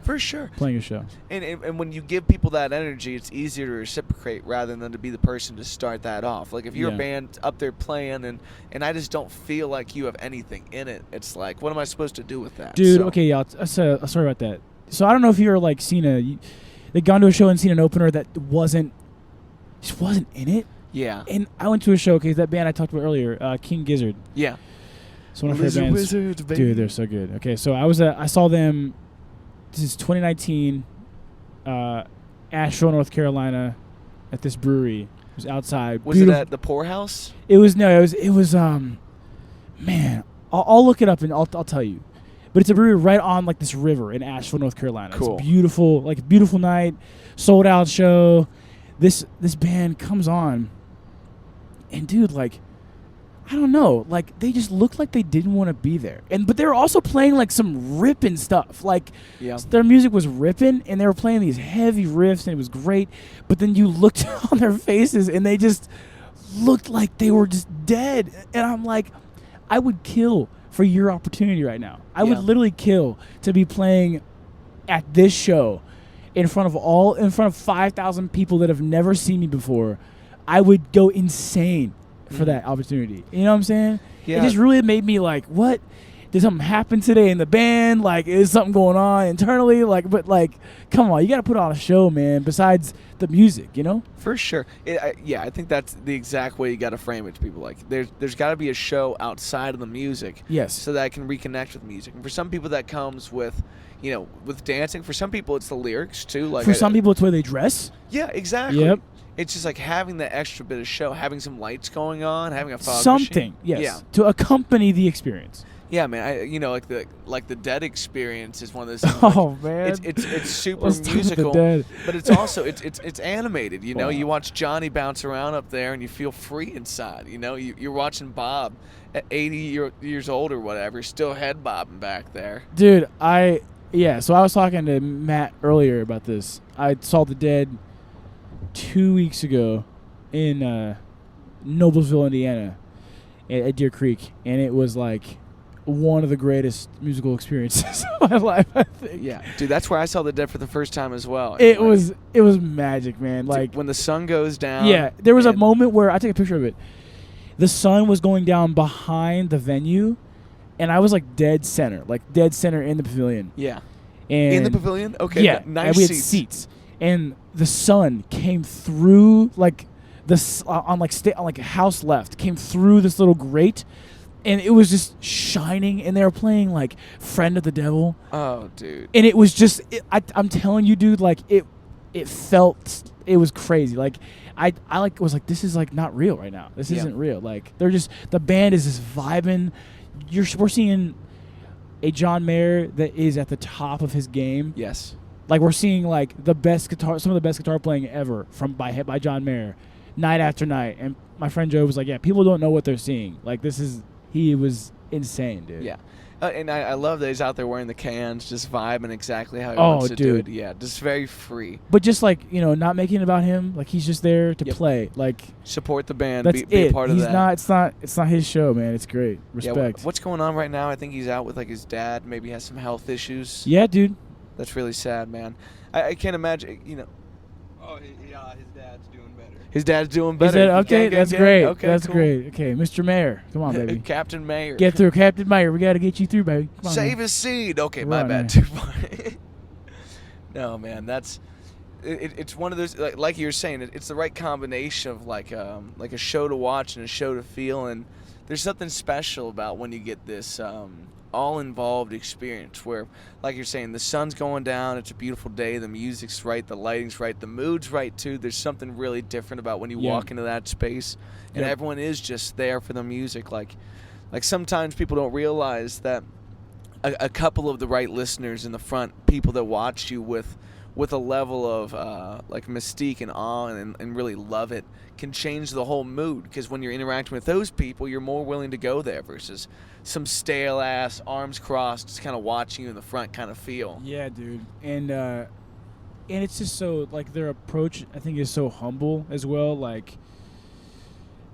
For sure. playing a show. And when you give people that energy, it's easier to reciprocate rather than to be the person to start that off. Like if you're a Yeah. band up there playing and I just don't feel like you have anything in it, it's like, what am I supposed to do with that? Dude, So- okay, yeah, sorry about that. So I don't know if you're like they've gone to a show and seen an opener that just wasn't in it. Yeah. And I went to a showcase, that band I talked about earlier, King Gizzard. Yeah. It's one of her bands. Wizards, baby. Dude, they're so good. Okay, so I saw them. This is 2019, Asheville, North Carolina, at this brewery. It was outside. Was it Beautiful- at the Poorhouse? It was man. I'll look it up and I'll tell you. but it's a brewery right on like this river in Asheville, North Carolina. Cool. It's beautiful, like beautiful night, sold out show. This band comes on, and dude, like, I don't know, like they just looked like they didn't want to be there, but they were also playing like some ripping stuff. Like their music was ripping, and they were playing these heavy riffs, and it was great. But then you looked on their faces, and they just looked like they were just dead. And I'm like, I would kill for your opportunity right now. I would literally kill to be playing at this show in front of 5,000 people that have never seen me before. I would go insane for that opportunity. You know what I'm saying? Yeah. It just really made me like, what? Did something happen today in the band? Like, is something going on internally? Like, but like, come on, you got to put on a show, man, besides the music, you know? For sure. I think that's the exact way you got to frame it to people. Like, there's got to be a show outside of the music. Yes. So that I can reconnect with music. And for some people, that comes with, with dancing. For some people, it's the lyrics, too. Like for some people, it's where they dress. Yeah, exactly. Yep. It's just like having that extra bit of show, having some lights going on, having a fog Something, machine. yes, Yeah. to accompany the experience. Yeah, man. Like the Dead experience is one of those things. Oh, man. It's super Let's talk about the musical, Dead. but it's also it's animated. Wow. You watch Johnny bounce around up there, and you feel free inside. You're watching Bob at 80 years old or whatever, still head bobbing back there. Dude, so I was talking to Matt earlier about this. I saw the Dead 2 weeks ago in Noblesville, Indiana, at Deer Creek, and it was like one of the greatest musical experiences of my life, I think. Yeah, dude, that's where I saw the Dead for the first time as well. And It was magic, man. dude, Like when the sun goes down. yeah, there was a and- moment where I take a picture of it. The sun was going down behind the venue, and I was like dead center in the pavilion. Yeah. And In the pavilion? Okay. yeah, Nice and we had seats. seats, and the sun came through like on a house left, came through this little grate, and it was just shining. And they were playing like "Friend of the Devil," Oh, dude. and it was just I'm telling you, dude, like it felt, it was crazy. Like I was like, this is like not real right now. This isn't real. Like the band is just vibing. We're seeing a John Mayer that is at the top of his game. Yes. Like we're seeing like some of the best guitar playing ever by John Mayer, night after night. And my friend Joe was like, yeah, people don't know what they're seeing. Like he was insane, dude. Yeah. And I love that he's out there wearing the cans, just vibing exactly how he Oh, wants to do it. dude. Yeah, just very free. But just like, not making it about him. Like he's just there to Yep. play. Like Support the band, that's be it. a part of He's that. it's not his show, man. It's great. Yeah, Respect. what's going on right now? I think he's out with like his dad, maybe has some health issues. Yeah, dude. That's really sad, man. I can't imagine, Oh, his dad's doing better. his dad's doing He better. said, okay, Gang, that's gang, great. Okay, That's cool. great. Okay, Mr. Mayor. Come on, baby. Captain Mayer. Get through, Captain Mayer. We got to get you through, baby. Come on, Save man. his seed. Okay, Right, my bad. man. Too far. No, man, that's it's one of those like you were saying. It's the right combination of like a show to watch and a show to feel, and there's something special about when you get this all-involved experience where, like you're saying, the sun's going down, it's a beautiful day, the music's right, the lighting's right, the mood's right too. There's something really different about when you Yeah. walk into that space, and Yep. everyone is just there for the music. Like sometimes people don't realize that a couple of the right listeners in the front, people that watch you with a level of like mystique and awe and really love it, can change the whole mood. Because when you're interacting with those people, you're more willing to go there versus some stale ass, arms crossed, just kind of watching you in the front kind of feel. Yeah, dude. And it's just so, like, their approach, I think, is so humble as well. Like,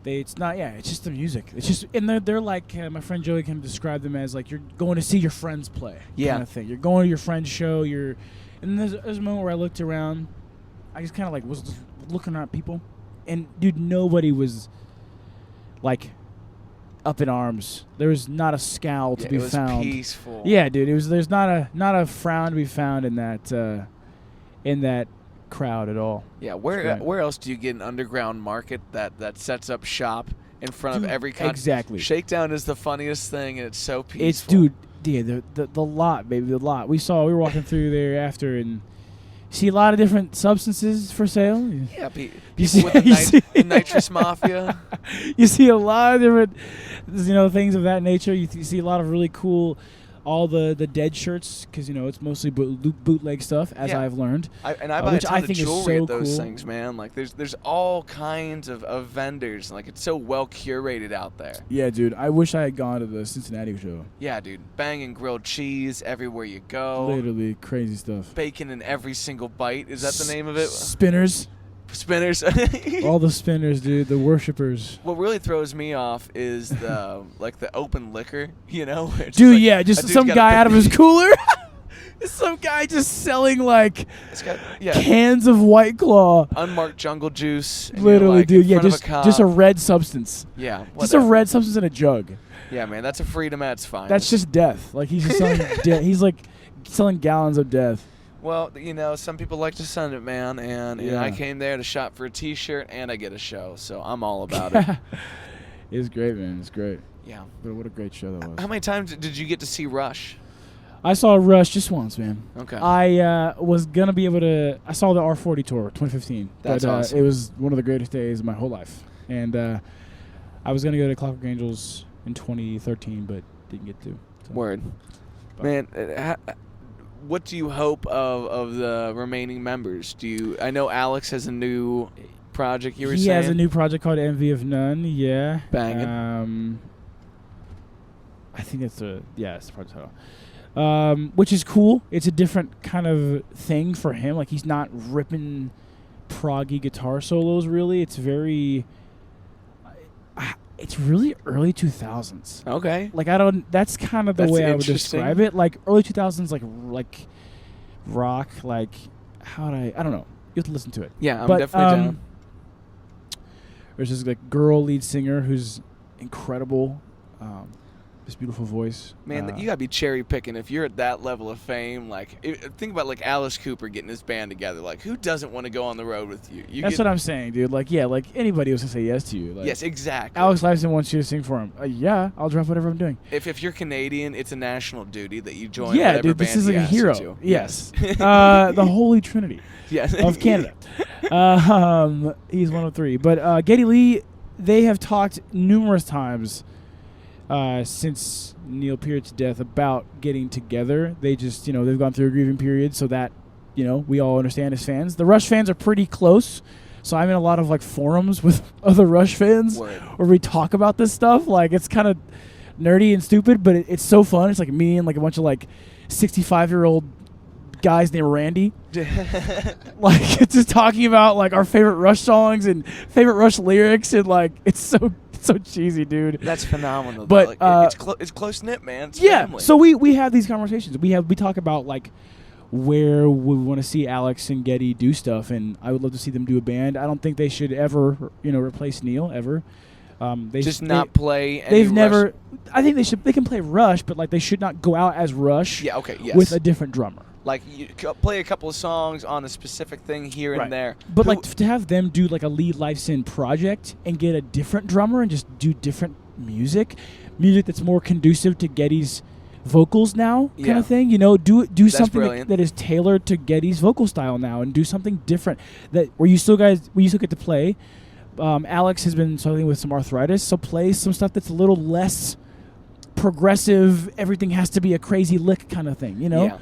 it's just the music. It's just, and they're like, my friend Joey can describe them as, like, you're going to see your friends play. Yeah. Kind of thing. You're going to your friend's show. And there's a moment where I looked around. I just kind of, like, was just looking at people. And, dude, nobody was, like, up in arms. There was not a scowl to Yeah, be it was found. peaceful. Yeah, dude. There's not a frown to be found in that crowd at all. Yeah, It's where great. where else do you get an underground market that sets up shop in front of Dude, every concert? exactly. Shakedown is the funniest thing, and it's so peaceful. It's, dude. Yeah, the lot, baby, the lot. We were walking through there after, and see a lot of different substances for sale. Yeah, You people see- with the, you see- the nitrous mafia. You see a lot of different, things of that nature. You see a lot of really cool all the dead shirts, because it's mostly bootleg stuff, as Yeah. I've learned. I buy which a ton I of think is jewelry so at those cool. things, man. Like there's all kinds of vendors. Like it's so well curated out there. Yeah, dude. I wish I had gone to the Cincinnati show. Yeah, dude. Banging grilled cheese everywhere you go. Literally crazy stuff. Bacon in every single bite. Is that the name of it? Spinners. Spinners. All the spinners, dude. The worshippers. What really throws me off is the like the open liquor, where it's Dude, like, yeah, a just dude's some got a guy big- out of his cooler. Some guy just selling like It's got, yeah, cans of White Claw. unmarked jungle juice. and you're, Literally, like, dude. in Yeah, front of just a cop. red substance. Yeah, Just a whatever. red substance in a jug. Yeah, man, that's a freedom at its finest. That's just death. Like he's just selling he's like selling gallons of death. Well, some people like to send it, man, and I Yeah. came there to shop for a T-shirt and I get a show, so I'm all about it. It's great, man. It's great. Yeah. But what a great show that was. How many times did you get to see Rush? I saw Rush just once, man. Okay. I was gonna be able to. I saw the R40 tour, 2015. That's but, awesome. It was one of the greatest days of my whole life, and I was gonna go to Clockwork Angels in 2013, but didn't get to. So. Word. But- Man, what do you hope of the remaining members? I know Alex has a new project you were He saying? has a new project called Envy of None. Yeah. Banging. I think it's the project title. Which is cool. It's a different kind of thing for him. Like he's not ripping proggy guitar solos. Really, it's very. It's really early 2000s. Okay. Like that's kind of the That's way I would interesting. describe it. Like early 2000s, like rock. Like I don't know. You have to listen to it. Yeah, I'm But, definitely down. There's this like girl lead singer who's incredible. This beautiful voice. Man, you gotta be cherry picking if you're at that level of fame. Like, think about like Alice Cooper getting his band together. Like, who doesn't want to go on the road with you? That's what I'm saying, dude. Like, yeah, like anybody was gonna say yes to you. Like, Yes, exactly. Alex Lifeson wants you to sing for him. Yeah, I'll drop whatever I'm doing. If you're Canadian, it's a national duty that you join. Yeah, whatever dude, this band is like he a asks you hero. to. Yes. The Holy Trinity Yes. of Canada. He's one of three. But Geddy Lee, they have talked numerous times since Neil Peart's death about getting together. They just, they've gone through a grieving period, so that, we all understand as fans. The Rush fans are pretty close, so I'm in a lot of like forums with other Rush fans Word. where we talk about this stuff. Like it's kind of nerdy and stupid, but it's so fun. It's like me and like a bunch of like 65-year-old guys named Randy. Like it's just talking about like our favorite Rush songs and favorite Rush lyrics, and like it's so cheesy, dude. That's phenomenal. But, though. Like, it's close knit, man. It's Yeah, family. so we have these conversations. We talk about like where we want to see Alex and Geddy do stuff, and I would love to see them do a band. I don't think they should ever, replace Neil ever. They just they- not play. Any They've Rush- never. I think they can play Rush, but like they should not go out as Rush. Yeah. Okay. Yes. With a different drummer. like you play a couple of songs on a specific thing here Right. and there. But Who- like to have them do like a Lead Lifeson project and get a different drummer and just do different music that's more conducive to Geddy's vocals now, kind Yeah. of thing. Do something brilliant. that is tailored to Geddy's vocal style now, and do something different where you still get to play. Alex has been struggling with some arthritis, so play some stuff that's a little less progressive. Everything has to be a crazy lick kind of thing, Yeah.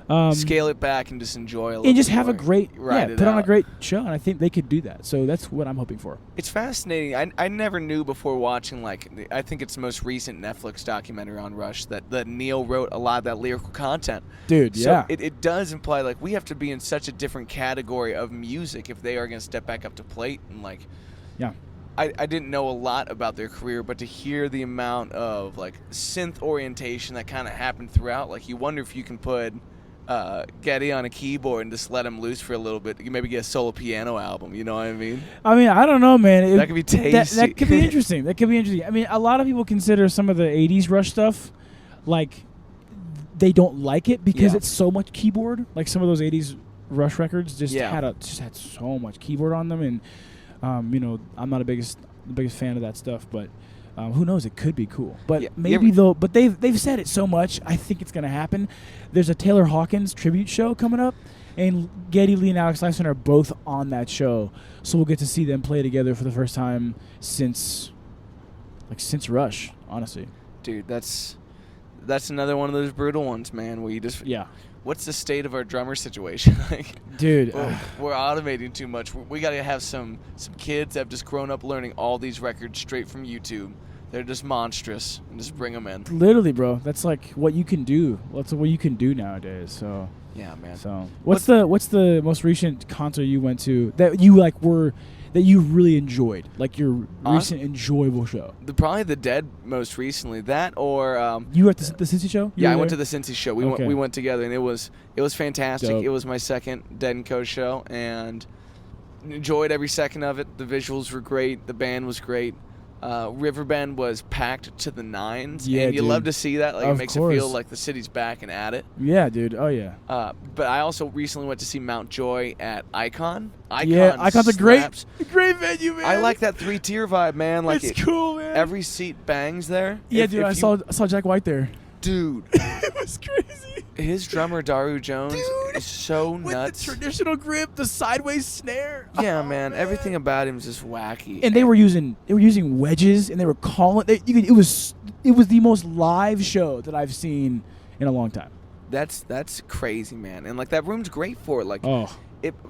Um, Scale it back and just enjoy a little and just bit have a more. great, Ride it put on a out. great show, and I think they could do that. So that's what I'm hoping for. It's fascinating. I never knew before watching, like, I think it's the most recent Netflix documentary on Rush that Neil wrote a lot of that lyrical content. Dude, So yeah. it does imply, like, we have to be in such a different category of music if they are going to step back up to plate. And, like, Yeah. I didn't know a lot about their career, but to hear the amount of, like, synth orientation that kind of happened throughout, like, you wonder if you can put Geddy on a keyboard and just let him loose for a little bit. You maybe get a solo piano album, you know what I mean? I mean, I don't know, man. That could be tasty. That could be interesting. That could be interesting. I mean, a lot of people consider some of the 80s Rush stuff, like, they don't like it because Yeah. it's so much keyboard. Like, some of those 80s Rush records just Yeah. had so much keyboard on them. And, I'm not the biggest fan of that stuff, but who knows? It could be cool. But Yeah. maybe though. But they've said it so much. I think it's gonna happen. There's a Taylor Hawkins tribute show coming up, and Geddy Lee and Alex Lifeson are both on that show. So we'll get to see them play together for the first time since Rush. Honestly, Dude, that's that's another one of those brutal ones, man. Where you just Yeah. What's the state of our drummer situation? Like, Dude. we're automating too much. We got to have some kids that have just grown up learning all these records straight from YouTube. They're just monstrous, and just bring them in. Literally, bro. That's like what you can do. That's what you can do nowadays. So Yeah, man. So what's the most recent concert you went to that you that you really enjoyed, like your recent enjoyable show? Probably the Dead most recently. That or You were at the Cincy show? yeah, I went to the Cincy show. We Okay. went together, and it was fantastic. Dope. It was my second Dead and Co show, and enjoyed every second of it. The visuals were great. The band was great. Riverbend was packed to the nines, Yeah, and you dude. love to see that. Like, Of it makes it feel course. like the city's back and at it. Yeah, dude. Oh yeah. But I also recently went to see Mount Joy at Icon. Yeah, Icon's a slaps. great venue, man. I like that 3-tier vibe, man. Like It's cool, man. every seat bangs there. Yeah, If- dude. if I you- saw Jack White there. Dude, It was crazy. his drummer Daru Jones Dude, is so With nuts. the traditional grip, the sideways snare. Yeah, Oh, man. Everything about him is just wacky. And they were using wedges, and they were calling. It was the most live show that I've seen in a long time. That's crazy, man. And like that room's great for it. Like Oh,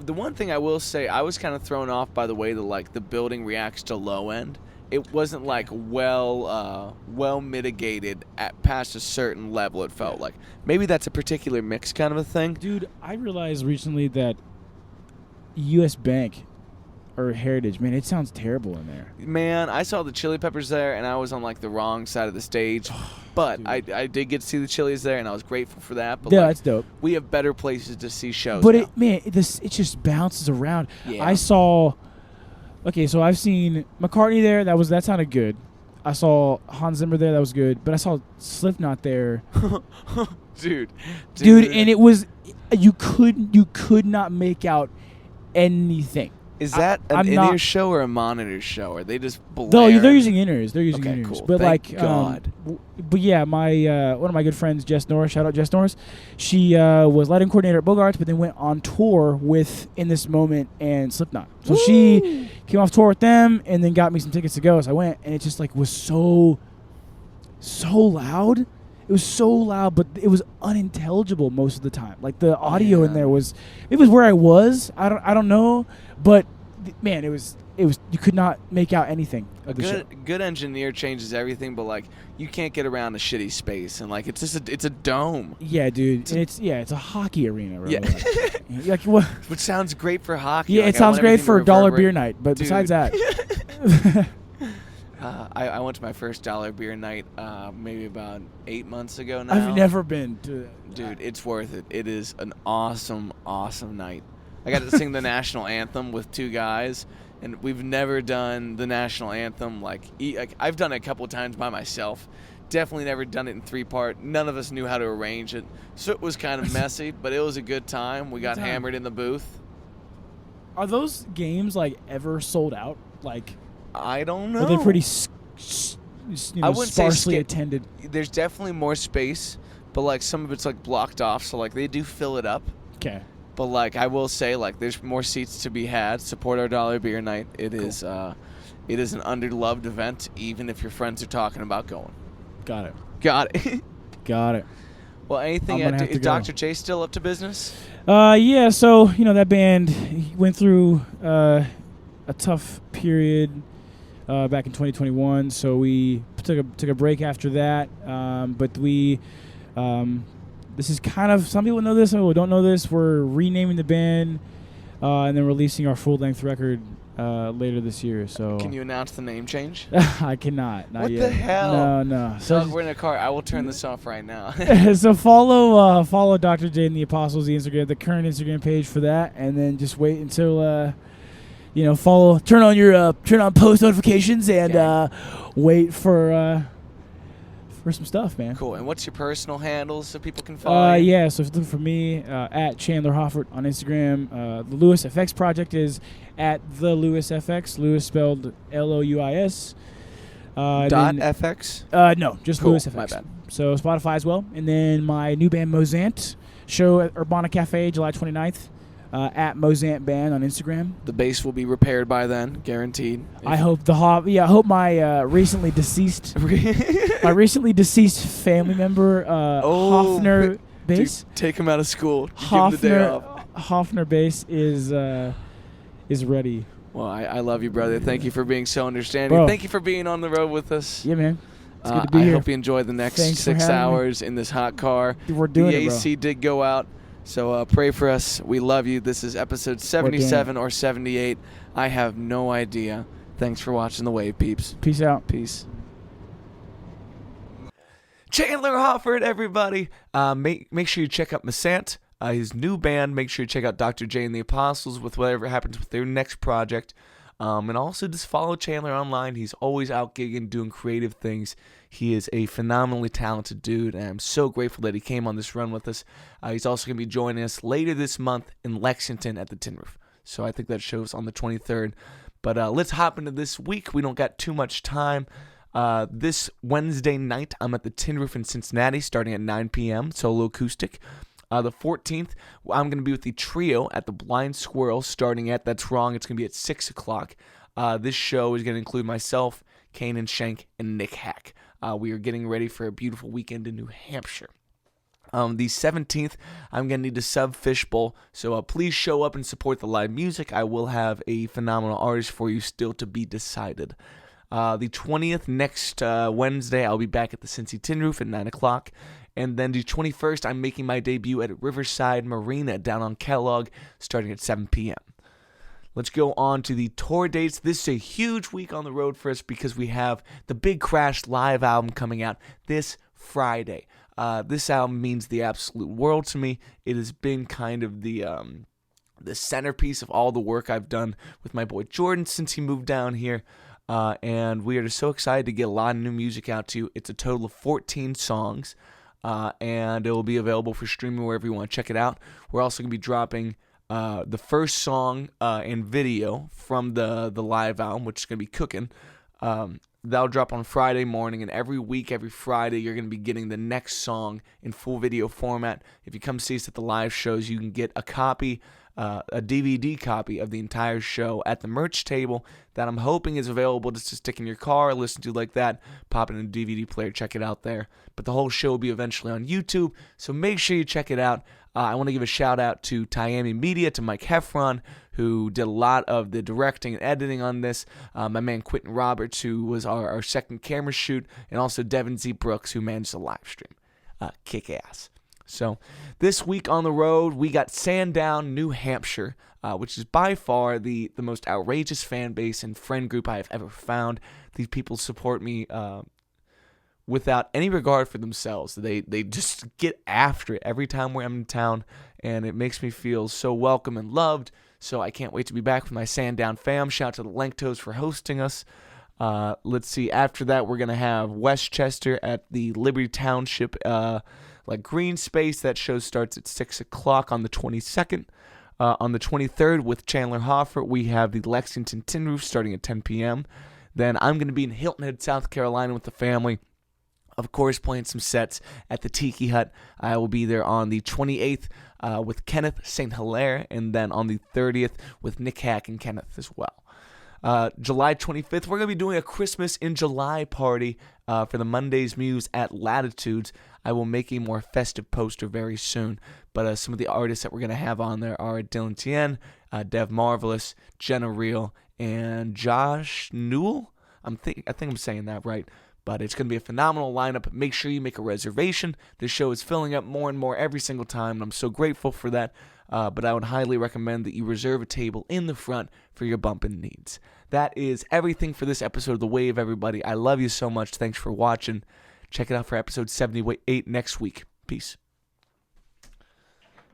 the one thing I will say, I was kind of thrown off by the way that like the building reacts to low end. It wasn't like well mitigated at past a certain level. It felt like maybe that's a particular mix kind of a thing. dude, I realized recently that U.S. Bank or Heritage, man, it sounds terrible in there. Man, I saw the Chili Peppers there, and I was on like the wrong side of the stage. But I did get to see the Chili's there, and I was grateful for that. But Yeah, like, that's dope. we have better places to see shows. But now. it just bounces around. Yeah. I saw. Okay, so I've seen McCartney there. That sounded good. I saw Hans Zimmer there. That was good. But I saw Slipknot there, dude, and it was you could not make out anything. is that I'm an not- in-ear show or a monitor show? Are they just No, blaring? they're using inners. They're using Okay, inners. cool. But Thank like, God. But yeah, my one of my good friends, Jess Norris. Shout out Jess Norris. She was lighting coordinator at Bogarts, but then went on tour with In This Moment and Slipknot. So she came off tour with them, and then got me some tickets to go. So I went, and it just like was so loud. It was so loud, but it was unintelligible most of the time. Like the audio in there was where I was. I don't know, but man, it was you could not make out anything A of the show. good engineer changes everything, but like you can't get around a shitty space, and like it's just it's a dome, Yeah, dude, and it's a hockey arena. Bro. Yeah. Like what? which sounds great for hockey. Yeah, Like, it I sounds want great everything for to a dollar reverberate. beer night, but Dude. besides that, I went to my first dollar beer night maybe about 8 months ago now. I've never been to. Dude, it's worth it. It is an awesome night. I got to sing the national anthem with two guys, and we've never done the national anthem like I've done it a couple times by myself. Definitely never done it in 3-part. None of us knew how to arrange it, so it was kind of messy, but it was a good time. We got time. hammered in the booth. Are those games like ever sold out? Like, I don't know. are they pretty I wouldn't say sparsely attended? There's definitely more space, but like some of it's like blocked off, so like they do fill it up. Okay. But like I will say, like there's more seats to be had. Support our dollar beer night. It is an underloved event, even if your friends are talking about going. Got it. Got it. Got it. Well, anything? I'm gonna have Is to go. Dr. J still up to business? Yeah, so, that band went through a tough period back in 2021, so we took a break after that. But we, this is kind of, some people know this, some people don't know this. We're renaming the band and then releasing our full-length record later this year. So Can you announce the name change? I cannot. Not What yet. the hell? No. So we're in a car. I will turn this off right now. So follow Dr. J and the Apostles, the current Instagram page for that, and then just wait until turn on post notifications and wait for some stuff, man. Cool. And what's your personal handles so people can follow you? Yeah, so if you're looking for me, at Chandler Hoffert on Instagram. The Lewis FX project is at the Lewis FX, Lewis spelled Louis. .fx? No, just Cool, Lewis FX. my bad. So Spotify as well. And then my new band Mozant show at Urbana Cafe July 29th at Mozant Band on Instagram. The bass will be repaired by then, guaranteed. I hope I hope my recently deceased My recently deceased family member, Hoffner Bass. Dude, take him out of school. Give him the day off. Hoffner Bass is ready. Well, I love you, brother. Thank you for being so understanding. Bro. Thank you for being on the road with us. Yeah, man. It's good to be I here. hope you enjoy the next Thanks for 6 having me. hours in this hot car. We're doing the it, bro. AC did go out, so pray for us. We love you. This is episode 77 or 78. I have no idea. Thanks for watching The Wave, peeps. Peace out. Peace. Chandler Hofford, everybody. Make sure you check out Masant, his new band. Make sure you check out Dr. J and the Apostles with whatever happens with their next project. And also just follow Chandler online. He's always out gigging, doing creative things. He is a phenomenally talented dude, and I'm so grateful that he came on this run with us. He's also going to be joining us later this month in Lexington at the Tin Roof. So I think that show's on the 23rd. But let's hop into this week. We don't got too much time. This Wednesday night, I'm at the Tin Roof in Cincinnati starting at 9 p.m., solo acoustic. The 14th, I'm going to be with the trio at the Blind Squirrel starting at, that's wrong, it's going to be at 6 o'clock. This show is going to include myself, Kanan Shank, and Nick Hack. We are getting ready for a beautiful weekend in New Hampshire. The 17th, I'm going to need a sub fishbowl, so please show up and support the live music. I will have a phenomenal artist for you still to be decided. The 20th, next Wednesday, I'll be back at the Cincy Tin Roof at 9 o'clock. And then the 21st, I'm making my debut at Riverside Marina down on Kellogg starting at 7 p.m. Let's go on to the tour dates. This is a huge week on the road for us because we have the Big Crash live album coming out this Friday. This album means the absolute world to me. It has been kind of the centerpiece of all the work I've done with my boy Jordan since he moved down here. And we are just so excited to get a lot of new music out to you. It's a total of 14 songs, and it will be available for streaming wherever you want to check it out. We're also going to be dropping the first song and video from the live album, which is going to be Cookin'. That'll drop on Friday morning, and every week, every Friday, you're going to be getting the next song in full video format. If you come see us at the live shows, you can get a copy, a DVD copy of the entire show at the merch table that I'm hoping is available just to stick in your car, listen to like that, pop it in a DVD player, check it out there. But the whole show will be eventually on YouTube, so make sure you check it out. I want to give a shout out to Miami Media, to Mike Heffron, who did a lot of the directing and editing on this. My man Quentin Roberts, who was our second camera shoot, and also Devin Z. Brooks, who managed the live stream. Kick ass. So this week on the road, we got Sandown, New Hampshire, which is by far the most outrageous fan base and friend group I have ever found. These people support me without any regard for themselves. They just get after it every time I'm in town, and it makes me feel so welcome and loved. So I can't wait to be back with my Sandown fam. Shout out to the Lenktos for hosting us. Let's see. After that, we're going to have Westchester at the Liberty Township green space. That show starts at 6 o'clock on the 22nd. On the 23rd, with Chandler Hoffer, we have the Lexington Tin Roof starting at 10 p.m. Then I'm going to be in Hilton Head, South Carolina with the family. Of course, playing some sets at the Tiki Hut. I will be there on the 28th with Kenneth St. Hilaire, and then on the 30th with Nick Hack and Kenneth as well. July 25th, we're going to be doing a Christmas in July party for the Monday's Muse at Latitudes. I will make a more festive poster very soon, but some of the artists that we're going to have on there are Dylan Tien, Dev Marvelous, Jenna Reel, and Josh Newell. I think I'm saying that right. But it's going to be a phenomenal lineup. Make sure you make a reservation. This show is filling up more and more every single time, and I'm so grateful for that. But I would highly recommend that you reserve a table in the front for your bumping needs. That is everything for this episode of The Wave, everybody. I love you so much. Thanks for watching. Check it out for episode 78 next week. Peace.